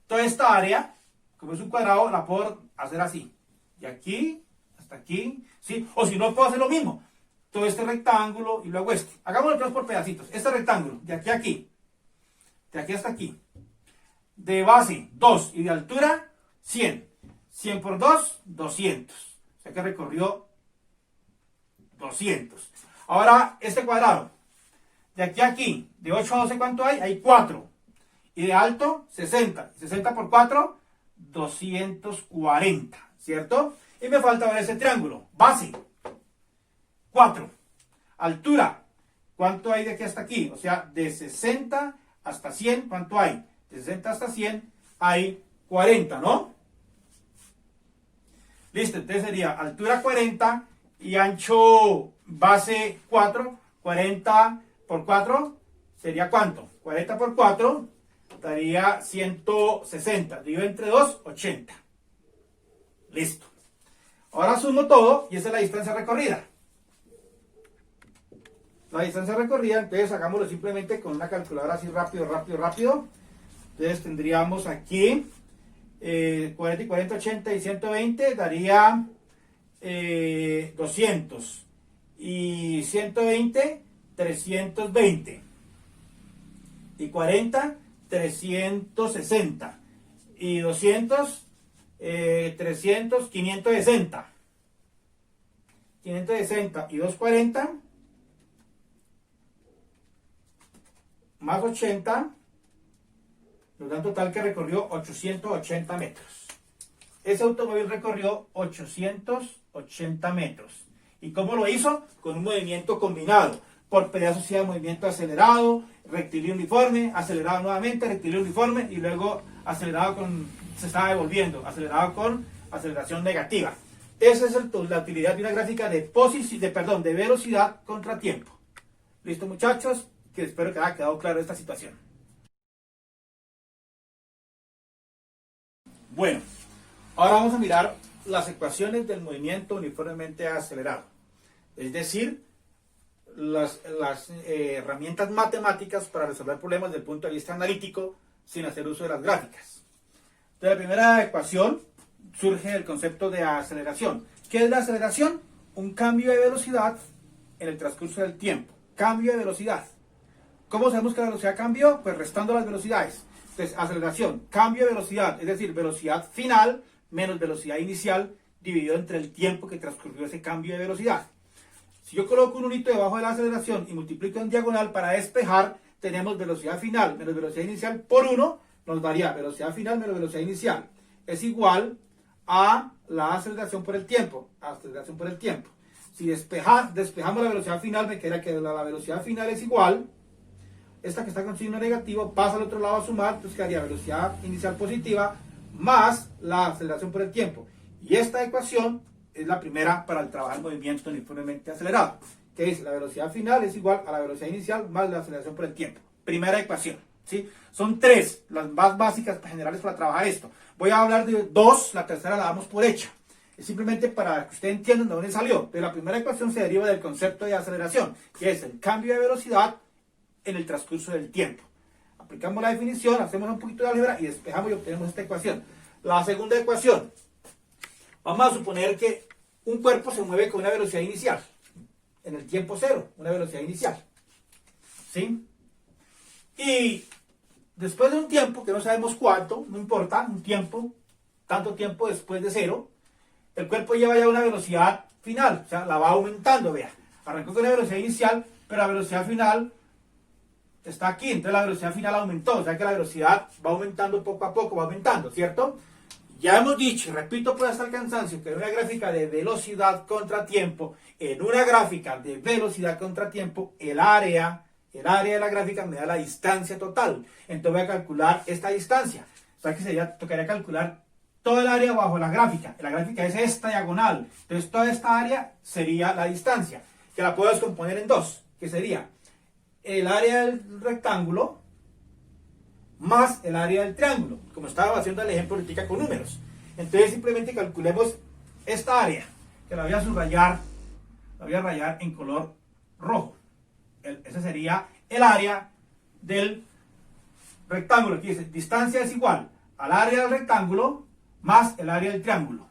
Toda esta área, como es un cuadrado, la puedo hacer así. De aquí hasta aquí. ¿Sí? O si no, puedo hacer lo mismo. Todo este rectángulo y luego este. Hagámoslo todos por pedacitos. Este rectángulo, de aquí a aquí. De aquí hasta aquí. De base, 2. Y de altura, 100. 100 por 2, 200. O sea que recorrió 200. Ahora, este cuadrado. De aquí a aquí, de 8 a 12, ¿cuánto hay? Hay 4. Y de alto, 60. 60 por 4, 240. ¿Cierto? Y me falta ver ese triángulo. Base, 4. Altura, ¿cuánto hay de aquí hasta aquí? O sea, de 60 hasta 100, ¿cuánto hay? De 60 hasta 100 hay 40, ¿no? Listo, entonces sería altura 40 y ancho base 4. 40 por 4 sería ¿cuánto? 40 por 4 daría 160. Divido entre 2, 80. Listo. Ahora sumo todo y esa es la distancia recorrida. La distancia recorrida, entonces hagámoslo simplemente con una calculadora así rápido. Entonces tendríamos aquí 40 y 40, 80 y 120 daría 200. Y 120, 320. Y 40, 360. Y 200, 300, 560. 560 y 240 más 80 nos da un total que recorrió 880 metros. ese automóvil recorrió 880 metros. ¿Y cómo lo hizo? Con un movimiento combinado. Por pedazos hacía movimiento acelerado, rectilíneo uniforme, acelerado nuevamente, rectilíneo uniforme y luego acelerado se estaba devolviendo, acelerado con aceleración negativa. Esa es la utilidad de una gráfica de velocidad contra tiempo. ¿Listo, muchachos? Que espero que haya quedado claro esta situación. Bueno, ahora vamos a mirar las ecuaciones del movimiento uniformemente acelerado. Es decir, las herramientas matemáticas para resolver problemas desde el punto de vista analítico sin hacer uso de las gráficas. De la primera ecuación surge el concepto de aceleración. ¿Qué es la aceleración? Un cambio de velocidad en el transcurso del tiempo. Cambio de velocidad. ¿Cómo sabemos que la velocidad cambió? Pues restando las velocidades. Entonces, aceleración, cambio de velocidad, es decir, velocidad final menos velocidad inicial dividido entre el tiempo que transcurrió ese cambio de velocidad. Si yo coloco un unito debajo de la aceleración y multiplico en diagonal para despejar, tenemos velocidad final menos velocidad inicial por 1, nos daría velocidad final menos velocidad inicial. Es igual a la aceleración por el tiempo. Aceleración por el tiempo. Si despejamos la velocidad final, me queda que la velocidad final es igual. Esta que está con signo negativo pasa al otro lado a sumar, entonces quedaría velocidad inicial positiva más la aceleración por el tiempo. Y esta ecuación es la primera para el trabajar movimiento uniformemente acelerado, que dice la velocidad final es igual a la velocidad inicial más la aceleración por el tiempo. Primera ecuación, ¿sí? Son tres, las más básicas generales para trabajar esto. Voy a hablar de dos, la tercera la damos por hecha. Es simplemente para que ustedes entiendan de dónde salió. De la primera ecuación se deriva del concepto de aceleración, que es el cambio de velocidad en el transcurso del tiempo. Aplicamos la definición, hacemos un poquito de álgebra y despejamos y obtenemos esta ecuación. La segunda ecuación. Vamos a suponer que un cuerpo se mueve con una velocidad inicial, en el tiempo cero, una velocidad inicial. ¿Sí? Y después de un tiempo, que no sabemos cuánto, no importa, un tiempo, tanto tiempo después de cero, el cuerpo lleva ya una velocidad final, o sea, la va aumentando, vea. Arrancó con una velocidad inicial, pero la velocidad final está aquí, entonces la velocidad final aumentó, o sea que la velocidad va aumentando poco a poco, va aumentando, ¿cierto? Ya hemos dicho, y repito por hasta el cansancio, que en una gráfica de velocidad contra tiempo, el área de la gráfica me da la distancia total. Entonces voy a calcular esta distancia. O sea que tocaría calcular todo el área bajo la gráfica. La gráfica es esta diagonal. Entonces toda esta área sería la distancia, que la puedo descomponer en dos, que sería el área del rectángulo más el área del triángulo, como estaba haciendo el ejemplo ahorita con números. Entonces simplemente calculemos esta área, que la voy a subrayar, la voy a rayar en color rojo. Ese sería el área del rectángulo. Aquí dice, distancia es igual al área del rectángulo más el área del triángulo.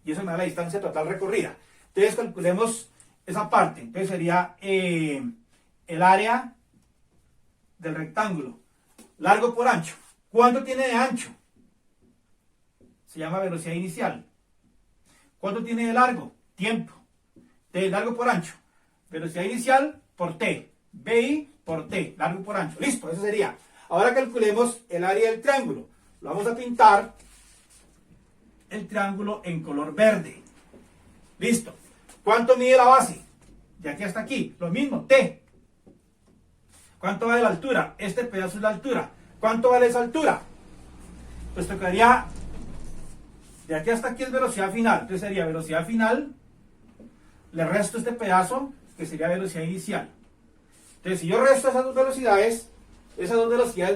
Y eso me da la distancia total recorrida. Entonces calculemos esa parte. Entonces sería el área del rectángulo, largo por ancho. ¿Cuánto tiene de ancho? Se llama velocidad inicial. ¿Cuánto tiene de largo? Tiempo. De largo por ancho. Velocidad inicial por t. BI por t. Largo por ancho. Listo, eso sería. Ahora calculemos el área del triángulo. Lo vamos a pintar el triángulo en color verde. Listo. ¿Cuánto mide la base? De aquí hasta aquí. Lo mismo, t. ¿Cuánto vale la altura? Este pedazo es la altura. ¿Cuánto vale esa altura? Pues tocaría, de aquí hasta aquí es velocidad final. Entonces sería velocidad final, le resto este pedazo, que sería velocidad inicial. Entonces si yo resto esas dos velocidades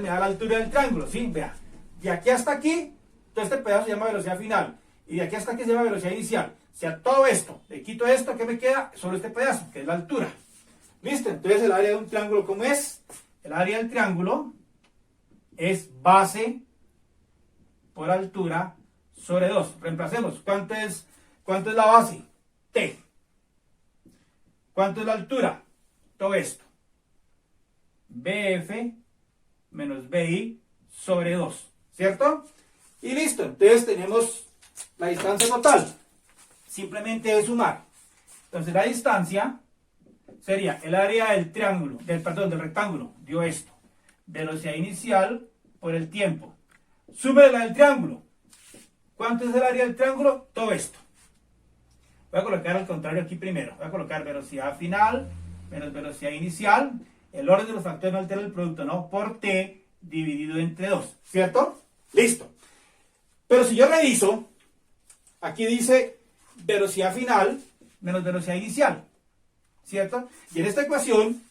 me da la altura del triángulo, ¿sí? Vea, de aquí hasta aquí, todo este pedazo se llama velocidad final. Y de aquí hasta aquí se llama velocidad inicial. O sea, todo esto, le quito esto, ¿qué me queda? Solo este pedazo, que es la altura. ¿Listo? Entonces el área de un triángulo, ¿cómo es? El área del triángulo es base por altura sobre 2. Reemplacemos. ¿Cuánto es la base? T. ¿Cuánto es la altura? Todo esto. BF menos BI sobre 2. ¿Cierto? Y listo. Entonces tenemos la distancia total. Simplemente es sumar. Entonces la distancia sería el área del triángulo, del rectángulo, dio esto. Velocidad inicial por el tiempo. Súmele la del triángulo. ¿Cuánto es el área del triángulo? Todo esto. Voy a colocar al contrario aquí primero. Voy a colocar velocidad final menos velocidad inicial. El orden de los factores no altera el producto, ¿no? Por t dividido entre 2. ¿Cierto? Listo. Pero si yo reviso, aquí dice velocidad final menos velocidad inicial. ¿Cierto? Y en esta ecuación,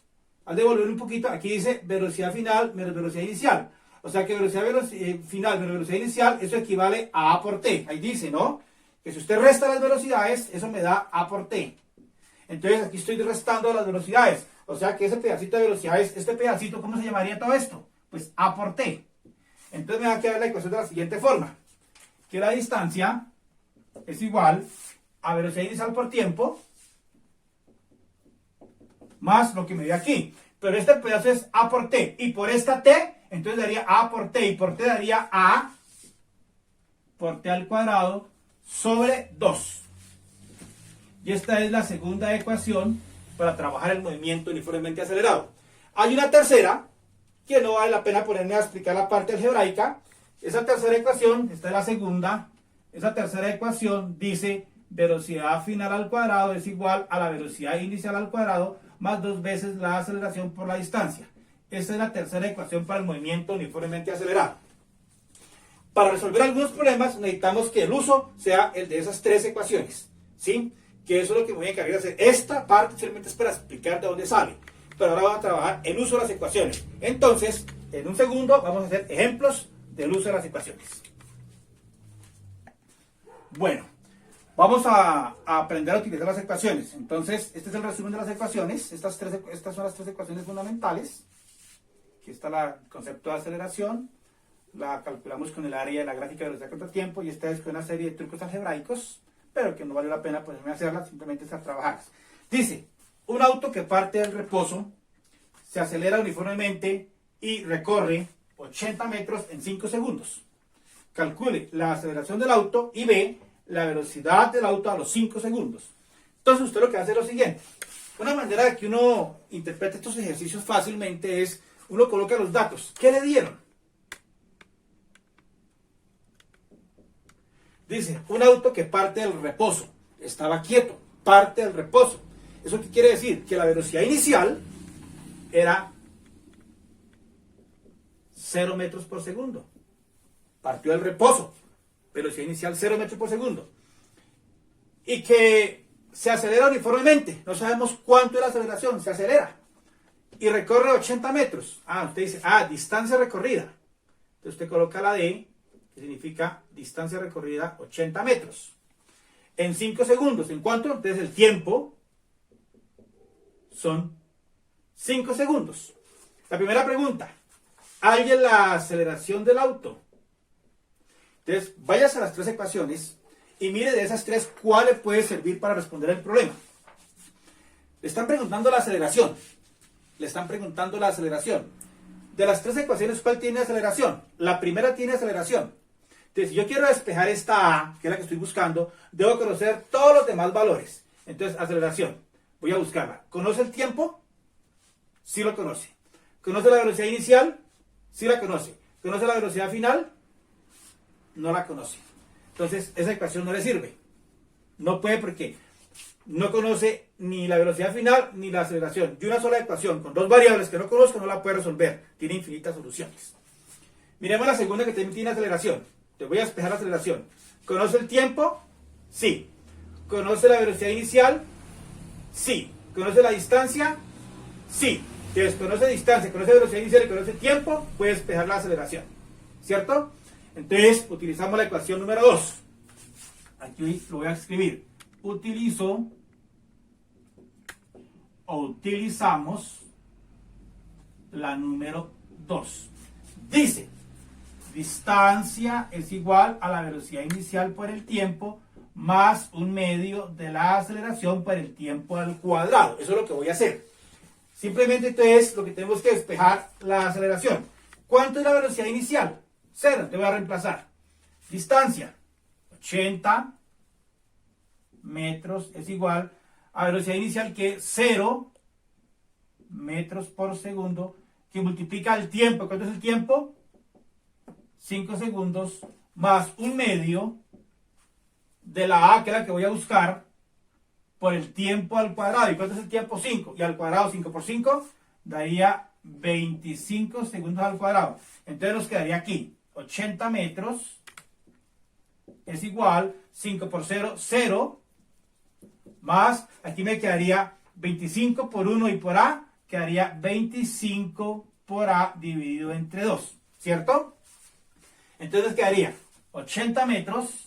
al devolver un poquito, aquí dice velocidad final menos velocidad inicial. O sea que velocidad final menos velocidad inicial, eso equivale a A por T. Ahí dice, ¿no? Que si usted resta las velocidades, eso me da A por T. Entonces aquí estoy restando las velocidades. O sea que ese pedacito de velocidades, este pedacito, ¿cómo se llamaría todo esto? Pues A por T. Entonces me va a quedar la ecuación de la siguiente forma. Que la distancia es igual a velocidad inicial por tiempo más lo que me dio aquí. Pero este pedazo es A por T. Y por esta T, entonces daría A por T. Y por T daría A por T al cuadrado sobre 2. Y esta es la segunda ecuación para trabajar el movimiento uniformemente acelerado. Hay una tercera, que no vale la pena ponerme a explicar la parte algebraica. Esa tercera ecuación, esta es la segunda. Esa tercera ecuación dice velocidad final al cuadrado es igual a la velocidad inicial al cuadrado más 2 veces la aceleración por la distancia. Esta es la tercera ecuación para el movimiento uniformemente acelerado. Para resolver algunos problemas necesitamos que el uso sea el de esas tres ecuaciones, ¿sí? Que eso es lo que me voy a encargar de hacer. Esta parte simplemente es para explicar de dónde sale. Pero ahora vamos a trabajar el uso de las ecuaciones. Entonces, en un segundo vamos a hacer ejemplos del uso de las ecuaciones. Bueno, vamos a aprender a utilizar las ecuaciones. Entonces, este es el resumen de las ecuaciones. Estas son las tres ecuaciones fundamentales. Aquí está el concepto de aceleración. La calculamos con el área de la gráfica de velocidad contra tiempo. Y esta es con una serie de trucos algebraicos, pero que no vale la pena ponerme a hacerlas, simplemente estar trabajadas. Dice, un auto que parte del reposo se acelera uniformemente y recorre 80 metros en 5 segundos. Calcule la aceleración del auto y ve la velocidad del auto a los 5 segundos. Entonces usted lo que hace es lo siguiente. Una manera de que uno interprete estos ejercicios fácilmente es, uno coloca los datos. ¿Qué le dieron? Dice, un auto que parte del reposo. Estaba quieto, parte del reposo. ¿Eso qué quiere decir? Que la velocidad inicial era 0 metros por segundo. Partió del reposo. Velocidad inicial 0 metros por segundo. Y que se acelera uniformemente. No sabemos cuánto es la aceleración, se acelera. Y recorre 80 metros. Usted dice, distancia recorrida. Entonces usted coloca la D, que significa distancia recorrida 80 metros. En 5 segundos. ¿En cuánto? Entonces el tiempo son 5 segundos. La primera pregunta. ¿Alguien la aceleración del auto? Entonces, váyase a las tres ecuaciones y mire de esas tres cuál le puede servir para responder el problema. Le están preguntando la aceleración. Le están preguntando la aceleración. De las tres ecuaciones, ¿cuál tiene aceleración? La primera tiene aceleración. Entonces, si yo quiero despejar esta A, que es la que estoy buscando, debo conocer todos los demás valores. Entonces, aceleración. Voy a buscarla. ¿Conoce el tiempo? Sí lo conoce. ¿Conoce la velocidad inicial? Sí la conoce. ¿Conoce la velocidad final? No la conoce. Entonces, esa ecuación no le sirve. No puede porque no conoce ni la velocidad final ni la aceleración. Y una sola ecuación con dos variables que no conozco no la puede resolver. Tiene infinitas soluciones. Miremos la segunda que también tiene aceleración. Te voy a despejar la aceleración. ¿Conoce el tiempo? Sí. ¿Conoce la velocidad inicial? Sí. ¿Conoce la distancia? Sí. Entonces, conoce distancia, conoce velocidad inicial y conoce tiempo, puede despejar la aceleración. ¿Cierto? Entonces, utilizamos la ecuación número 2. Aquí lo voy a escribir. Utilizo o utilizamos la número 2. Dice, distancia es igual a la velocidad inicial por el tiempo más un medio de la aceleración por el tiempo al cuadrado. Eso es lo que voy a hacer. Simplemente entonces lo que tenemos que despejar la aceleración. ¿Cuánto es la velocidad inicial? 0, te voy a reemplazar. Distancia, 80 metros es igual a velocidad inicial que es 0 metros por segundo, que multiplica el tiempo. ¿Cuánto es el tiempo? 5 segundos más un medio de la A, que es la que voy a buscar, por el tiempo al cuadrado. ¿Y cuánto es el tiempo? 5. Y al cuadrado, 5 por 5, daría 25 segundos al cuadrado. Entonces nos quedaría aquí, 80 metros es igual, 5 por 0, 0, más, aquí me quedaría 25 por 1 y por A, quedaría 25 por A dividido entre 2, ¿cierto? Entonces quedaría 80 metros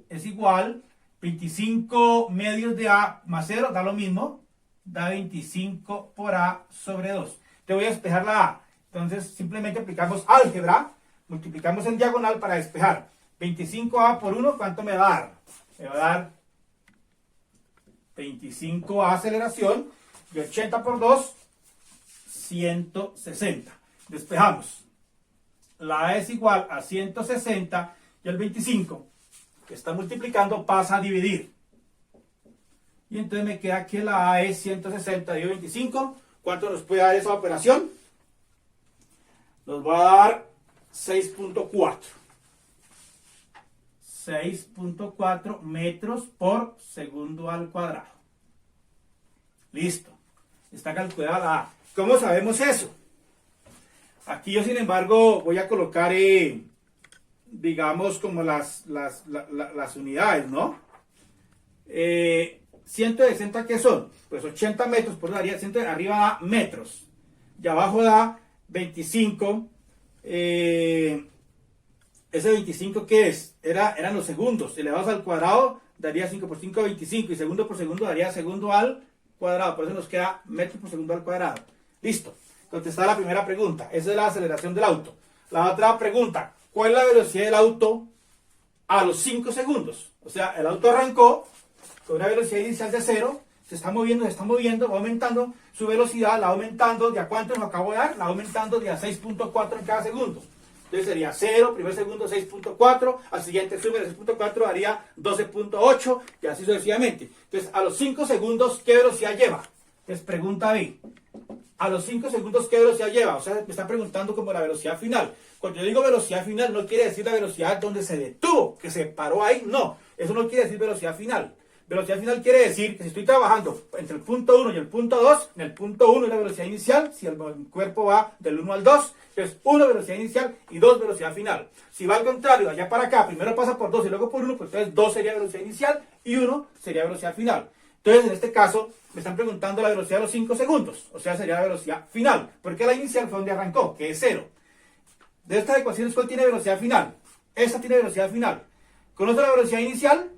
es igual, 25 medios de A más 0, da lo mismo, da 25 por A sobre 2. Te voy a despejar la A. Entonces simplemente aplicamos álgebra, multiplicamos en diagonal para despejar. 25A por 1, ¿cuánto me va a dar? Me va a dar 25A aceleración y 80 por 2, 160. Despejamos. La A es igual a 160 y el 25 que está multiplicando pasa a dividir. Y entonces me queda que la A es 160 dividido 25. ¿Cuánto nos puede dar esa operación? Nos va a dar 6.4. 6.4 metros por segundo al cuadrado. Listo. Está calculada la A. ¿Cómo sabemos eso? Aquí yo, sin embargo, voy a colocar, digamos, como las unidades, ¿no? 160, ¿qué son? Pues 80 metros por daría, arriba da metros. Y abajo da 25. Ese 25, ¿qué es? Eran los segundos. Elevados al cuadrado daría 5 por 5, 25. Y segundo por segundo daría segundo al cuadrado. Por eso nos queda metro por segundo al cuadrado. Listo. Contestada la primera pregunta. Esa es la aceleración del auto. La otra pregunta. ¿Cuál es la velocidad del auto a los 5 segundos? O sea, el auto arrancó con una velocidad inicial de 0. Se está moviendo, va aumentando. Su velocidad la va aumentando. ¿De a cuánto nos acabo de dar? La va aumentando de a 6.4 en cada segundo. Entonces sería 0, primer segundo 6.4, al siguiente sube de 6.4, daría 12.8 y así sucesivamente. Entonces, a los 5 segundos, ¿qué velocidad lleva? Entonces, pregunta B. A los 5 segundos, ¿qué velocidad lleva? O sea, me está preguntando como la velocidad final. Cuando yo digo velocidad final, no quiere decir la velocidad donde se detuvo, que se paró ahí, no. Eso no quiere decir velocidad final. Velocidad final quiere decir que si estoy trabajando entre el punto 1 y el punto 2, en el punto 1 es la velocidad inicial, si el cuerpo va del 1 al 2, entonces 1 velocidad inicial y 2 velocidad final. Si va al contrario, de allá para acá, primero pasa por 2 y luego por 1, pues entonces 2 sería velocidad inicial y 1 sería velocidad final. Entonces, en este caso, me están preguntando la velocidad de los 5 segundos, o sea, sería la velocidad final, porque la inicial fue donde arrancó, que es 0. De estas ecuaciones, ¿cuál tiene velocidad final? Esta tiene velocidad final. ¿Conoce la velocidad inicial?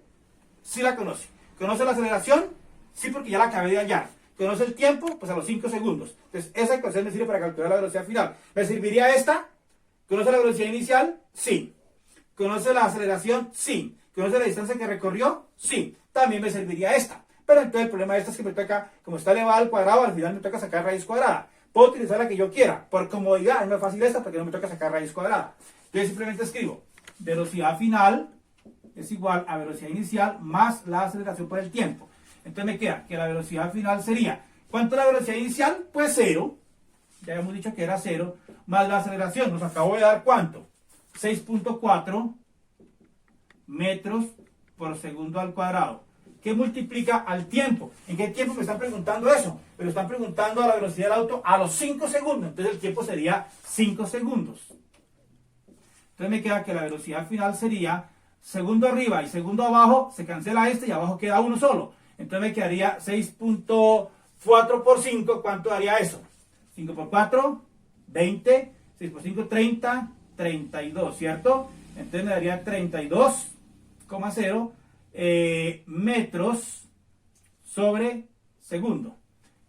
Sí la conoce. ¿Conoce la aceleración? Sí, porque ya la acabé de hallar. ¿Conoce el tiempo? Pues a los 5 segundos. Entonces, esa ecuación me sirve para calcular la velocidad final. ¿Me serviría esta? ¿Conoce la velocidad inicial? Sí. ¿Conoce la aceleración? Sí. ¿Conoce la distancia que recorrió? Sí. También me serviría esta. Pero entonces el problema de esta es que me toca, como está elevada al cuadrado, al final me toca sacar raíz cuadrada. Puedo utilizar la que yo quiera. Por comodidad es más fácil esta porque no me toca sacar raíz cuadrada. Entonces simplemente escribo velocidad final es igual a velocidad inicial más la aceleración por el tiempo. Entonces me queda que la velocidad final sería, ¿cuánto es la velocidad inicial? Pues 0. Ya hemos dicho que era 0. Más la aceleración. Nos acabo de dar ¿cuánto? 6.4 metros por segundo al cuadrado. ¿Qué multiplica al tiempo? ¿En qué tiempo me están preguntando eso? Me lo están preguntando a la velocidad del auto a los 5 segundos. Entonces el tiempo sería 5 segundos. Entonces me queda que la velocidad final sería segundo arriba y segundo abajo, se cancela este y abajo queda uno solo. Entonces me quedaría 6.4 por 5. ¿Cuánto daría eso? 5 por 4, 20. 6 por 5, 30. 32, ¿cierto? Entonces me daría 32,0 metros sobre segundo.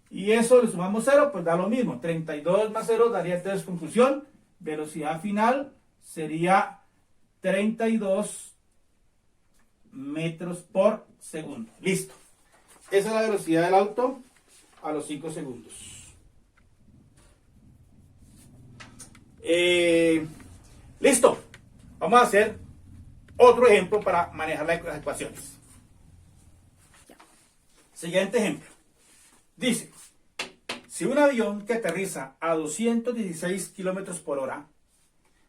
Y eso le sumamos 0, pues da lo mismo. 32 más 0 daría entonces conclusión. Velocidad final sería 32 metros por segundo. Listo. Esa es la velocidad del auto a los 5 segundos. Listo. Vamos a hacer otro ejemplo para manejar las ecuaciones. Siguiente ejemplo. Dice, si un avión que aterriza a 216 kilómetros por hora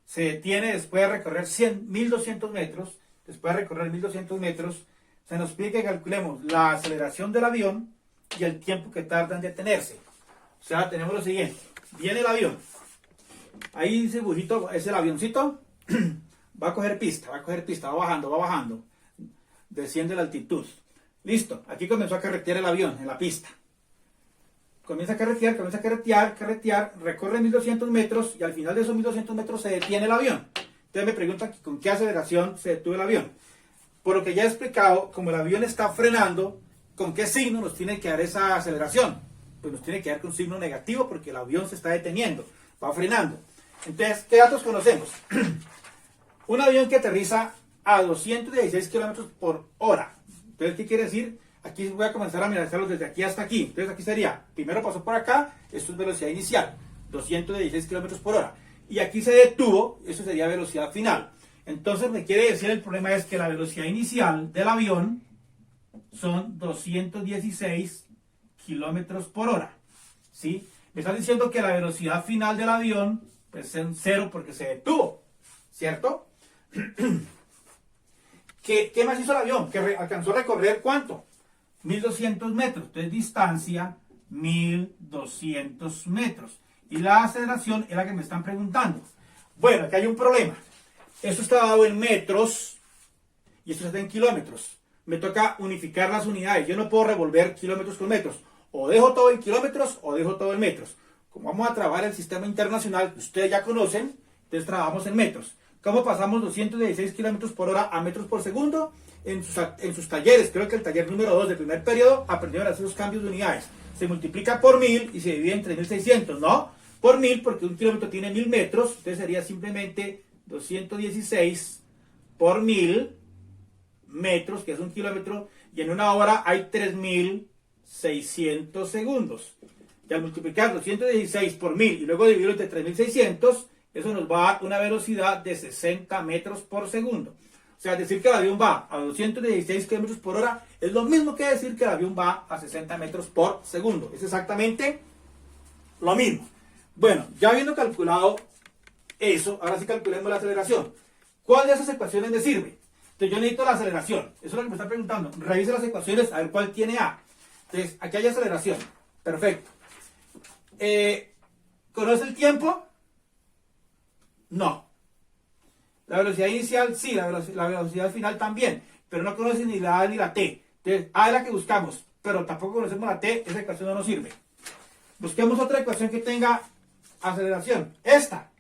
se detiene después de recorrer 1200 metros, después de recorrer 1200 metros, se nos pide que calculemos la aceleración del avión y el tiempo que tarda en detenerse. O sea, tenemos lo siguiente. Viene el avión. Ahí dice el dibujito, es el avioncito. Va a coger pista, va bajando. Desciende la altitud. Listo, aquí comenzó a carretear el avión en la pista. Comienza a carretear, recorre 1200 metros y al final de esos 1200 metros se detiene el avión. Entonces me preguntan con qué aceleración se detuvo el avión. Por lo que ya he explicado, como el avión está frenando, ¿con qué signo nos tiene que dar esa aceleración? Pues nos tiene que dar con un signo negativo porque el avión se está deteniendo, va frenando. Entonces, ¿qué datos conocemos? Un avión que aterriza a 216 kilómetros por hora. Entonces, ¿qué quiere decir? Aquí voy a comenzar a mirarlos desde aquí hasta aquí. Entonces, aquí sería, primero pasó por acá, esto es velocidad inicial, 216 kilómetros por hora. Y aquí se detuvo, eso sería velocidad final. Entonces, me quiere decir, el problema es que la velocidad inicial del avión son 216 kilómetros por hora. ¿Sí? Me están diciendo que la velocidad final del avión pues es 0 porque se detuvo, ¿cierto? ¿Qué más hizo el avión? Que alcanzó a recorrer ¿cuánto? 1200 metros. Entonces, distancia 1200 metros. Y la aceleración es la que me están preguntando. Bueno, aquí hay un problema. Esto está dado en metros y esto está en kilómetros. Me toca unificar las unidades. Yo no puedo revolver kilómetros con metros. O dejo todo en kilómetros o dejo todo en metros. Como vamos a trabajar el sistema internacional que ustedes ya conocen, entonces trabajamos en metros. ¿Cómo pasamos 216 kilómetros por hora a metros por segundo? En sus talleres, creo que el taller número 2 del primer periodo, aprendieron a hacer los cambios de unidades. Se multiplica por 1000 y se divide en 3600, ¿no? Por 1000 porque un kilómetro tiene 1000 metros, entonces sería simplemente 216 por 1000 metros, que es un kilómetro, y en una hora hay 3600 segundos. Y al multiplicar 216 por 1000 y luego dividirlo entre 3600, eso nos va a dar una velocidad de 60 metros por segundo. O sea, decir que el avión va a 216 kilómetros por hora es lo mismo que decir que el avión va a 60 metros por segundo. Es exactamente lo mismo. Bueno, ya habiendo calculado eso, ahora sí calculemos la aceleración. ¿Cuál de esas ecuaciones me sirve? Entonces yo necesito la aceleración. Eso es lo que me está preguntando. Revise las ecuaciones a ver cuál tiene A. Entonces, aquí hay aceleración. Perfecto. ¿Conoce el tiempo? No. La velocidad inicial, sí. La velocidad final también. Pero no conoce ni la A ni la T. Entonces, A es la que buscamos. Pero tampoco conocemos la T. Esa ecuación no nos sirve. Busquemos otra ecuación que tenga aceleración. Esta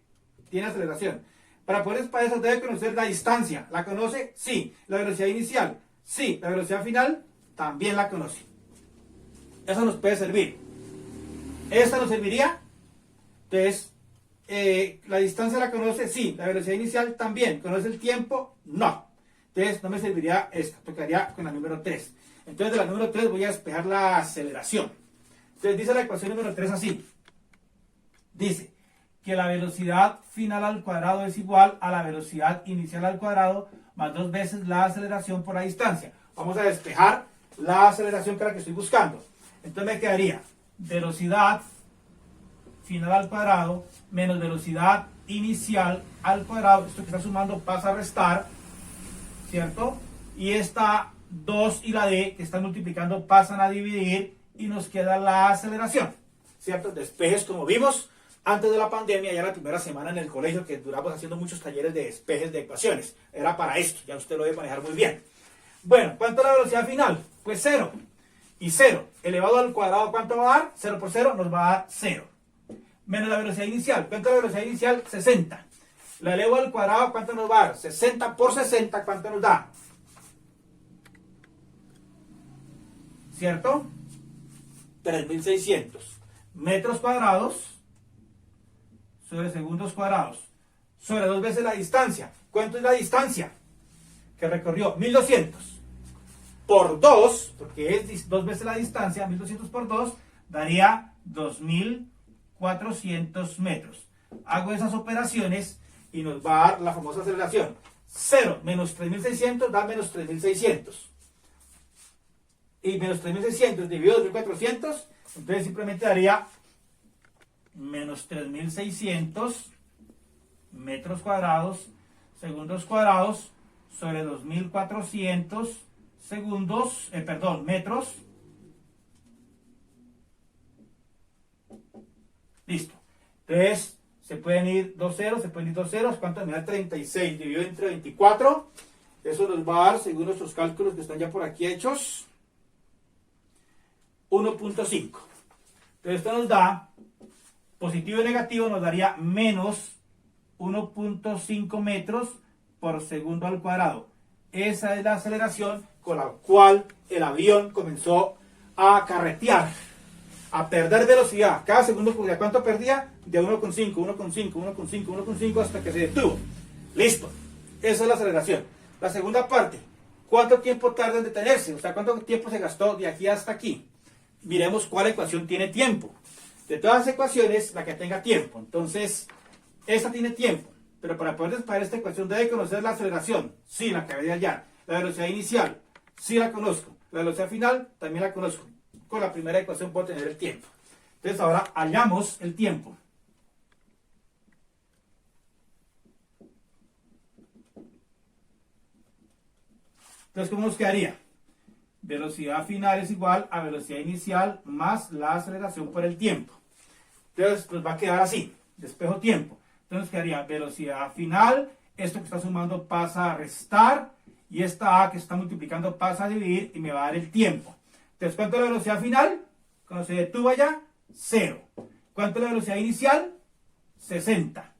tiene aceleración. Para eso debe conocer la distancia. ¿La conoce? Sí. La velocidad inicial. Sí. La velocidad final también la conoce. Eso nos puede servir. ¿Esta nos serviría? Entonces, ¿la distancia la conoce? Sí. ¿La velocidad inicial también? ¿Conoce el tiempo? No. Entonces, no me serviría esta. Tocaría con la número 3. Entonces, de la número 3 voy a despejar la aceleración. Entonces, dice la ecuación número 3 así. Dice que la velocidad final al cuadrado es igual a la velocidad inicial al cuadrado más 2 veces la aceleración por la distancia. Vamos a despejar la aceleración que es la que estoy buscando. Entonces me quedaría velocidad final al cuadrado menos velocidad inicial al cuadrado. Esto que está sumando pasa a restar, ¿cierto? Y esta 2 y la D que están multiplicando pasan a dividir y nos queda la aceleración, ¿cierto? Despejes, como vimos antes de la pandemia, ya la primera semana en el colegio que duramos haciendo muchos talleres de despejes de ecuaciones. Era para esto, ya usted lo debe manejar muy bien. Bueno, ¿cuánto es la velocidad final? Pues 0. Y 0 elevado al cuadrado, ¿cuánto va a dar? 0 por 0 nos va a dar 0. Menos la velocidad inicial. ¿Cuánto es la velocidad inicial? 60. La elevo al cuadrado, ¿cuánto nos va a dar? 60 por 60, ¿cuánto nos da? ¿Cierto? 3600 metros cuadrados sobre segundos cuadrados sobre 2 veces la distancia. ¿Cuánto es la distancia que recorrió? 1200 por 2, porque es 2 veces la distancia. 1200 por 2 daría 2400 metros. Hago esas operaciones y nos va a dar la famosa aceleración. 0 menos 3600 da menos 3600. Y menos 3600 dividido 2400, entonces simplemente daría menos 3600 metros cuadrados, segundos cuadrados, sobre 2400 segundos, metros. Listo. Entonces, se pueden ir dos ceros, ¿Cuánto me da 36? Dividido entre 24. Eso nos va a dar, según nuestros cálculos que están ya por aquí hechos, 1.5. Entonces, esto nos da, positivo y negativo, nos daría menos 1.5 metros por segundo al cuadrado. Esa es la aceleración con la cual el avión comenzó a carretear, a perder velocidad. Cada segundo, ¿cuánto perdía? De 1.5, 1.5, 1.5, 1.5 hasta que se detuvo. Listo. Esa es la aceleración. La segunda parte, ¿cuánto tiempo tarda en detenerse? O sea, ¿cuánto tiempo se gastó de aquí hasta aquí? Miremos cuál ecuación tiene tiempo. De todas las ecuaciones, la que tenga tiempo. Entonces, esta tiene tiempo. Pero para poder despejar esta ecuación debe conocer la aceleración. Sí, la acabé de hallar. La velocidad inicial, sí la conozco. La velocidad final, también la conozco. Con la primera ecuación puedo tener el tiempo. Entonces ahora hallamos el tiempo. Entonces, ¿cómo nos quedaría? Velocidad final es igual a velocidad inicial más la aceleración por el tiempo. Entonces, pues va a quedar así. Despejo tiempo. Entonces quedaría velocidad final, esto que está sumando pasa a restar, y esta A que está multiplicando pasa a dividir, y me va a dar el tiempo. Entonces, ¿cuánto es la velocidad final? Cuando se detuvo allá, 0. ¿Cuánto es la velocidad inicial? 60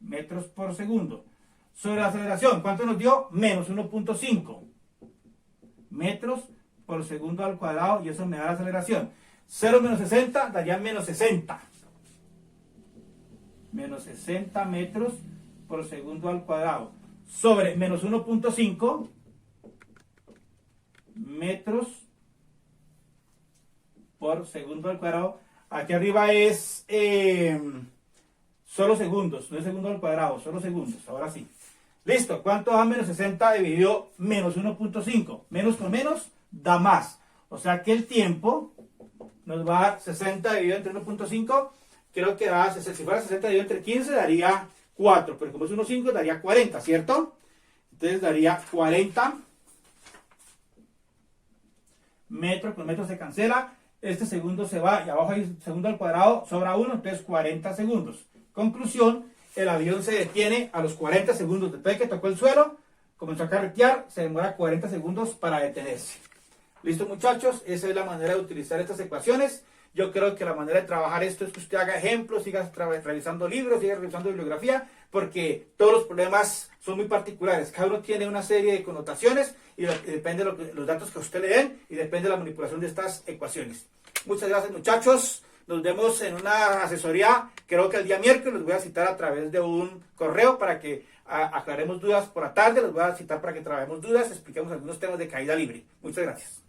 metros por segundo. Sobre la aceleración, ¿cuánto nos dio? Menos 1.5 metros por segundo al cuadrado, y eso me da la aceleración. 0 menos 60 daría menos 60. Menos 60 metros por segundo al cuadrado. Sobre menos 1.5 metros por segundo al cuadrado. Aquí arriba es solo segundos, no es segundo al cuadrado, solo segundos. Ahora sí. Listo. ¿Cuánto da menos 60 dividido menos 1.5? Menos con menos da más. O sea que el tiempo nos va a dar 60 dividido entre 1.5. Creo que da, si fuera 60 dividido entre 15 daría 4. Pero como es 1.5 daría 40, ¿cierto? Entonces daría 40 metros. Con metros se cancela. Este segundo se va y abajo hay segundo al cuadrado, sobra 1, entonces 40 segundos. Conclusión, el avión se detiene a los 40 segundos después de que tocó el suelo, comenzó a carretear, se demora 40 segundos para detenerse. Listo, muchachos, esa es la manera de utilizar estas ecuaciones. Yo creo que la manera de trabajar esto es que usted haga ejemplos, siga revisando libros, siga revisando bibliografía, porque todos los problemas son muy particulares. Cada uno tiene una serie de connotaciones y depende de los datos que a usted le den y depende de la manipulación de estas ecuaciones. Muchas gracias, muchachos. Nos vemos en una asesoría, creo que el día miércoles. Los voy a citar a través de un correo para que aclaremos dudas por la tarde. Los voy a citar para que trabajemos dudas, expliquemos algunos temas de caída libre. Muchas gracias.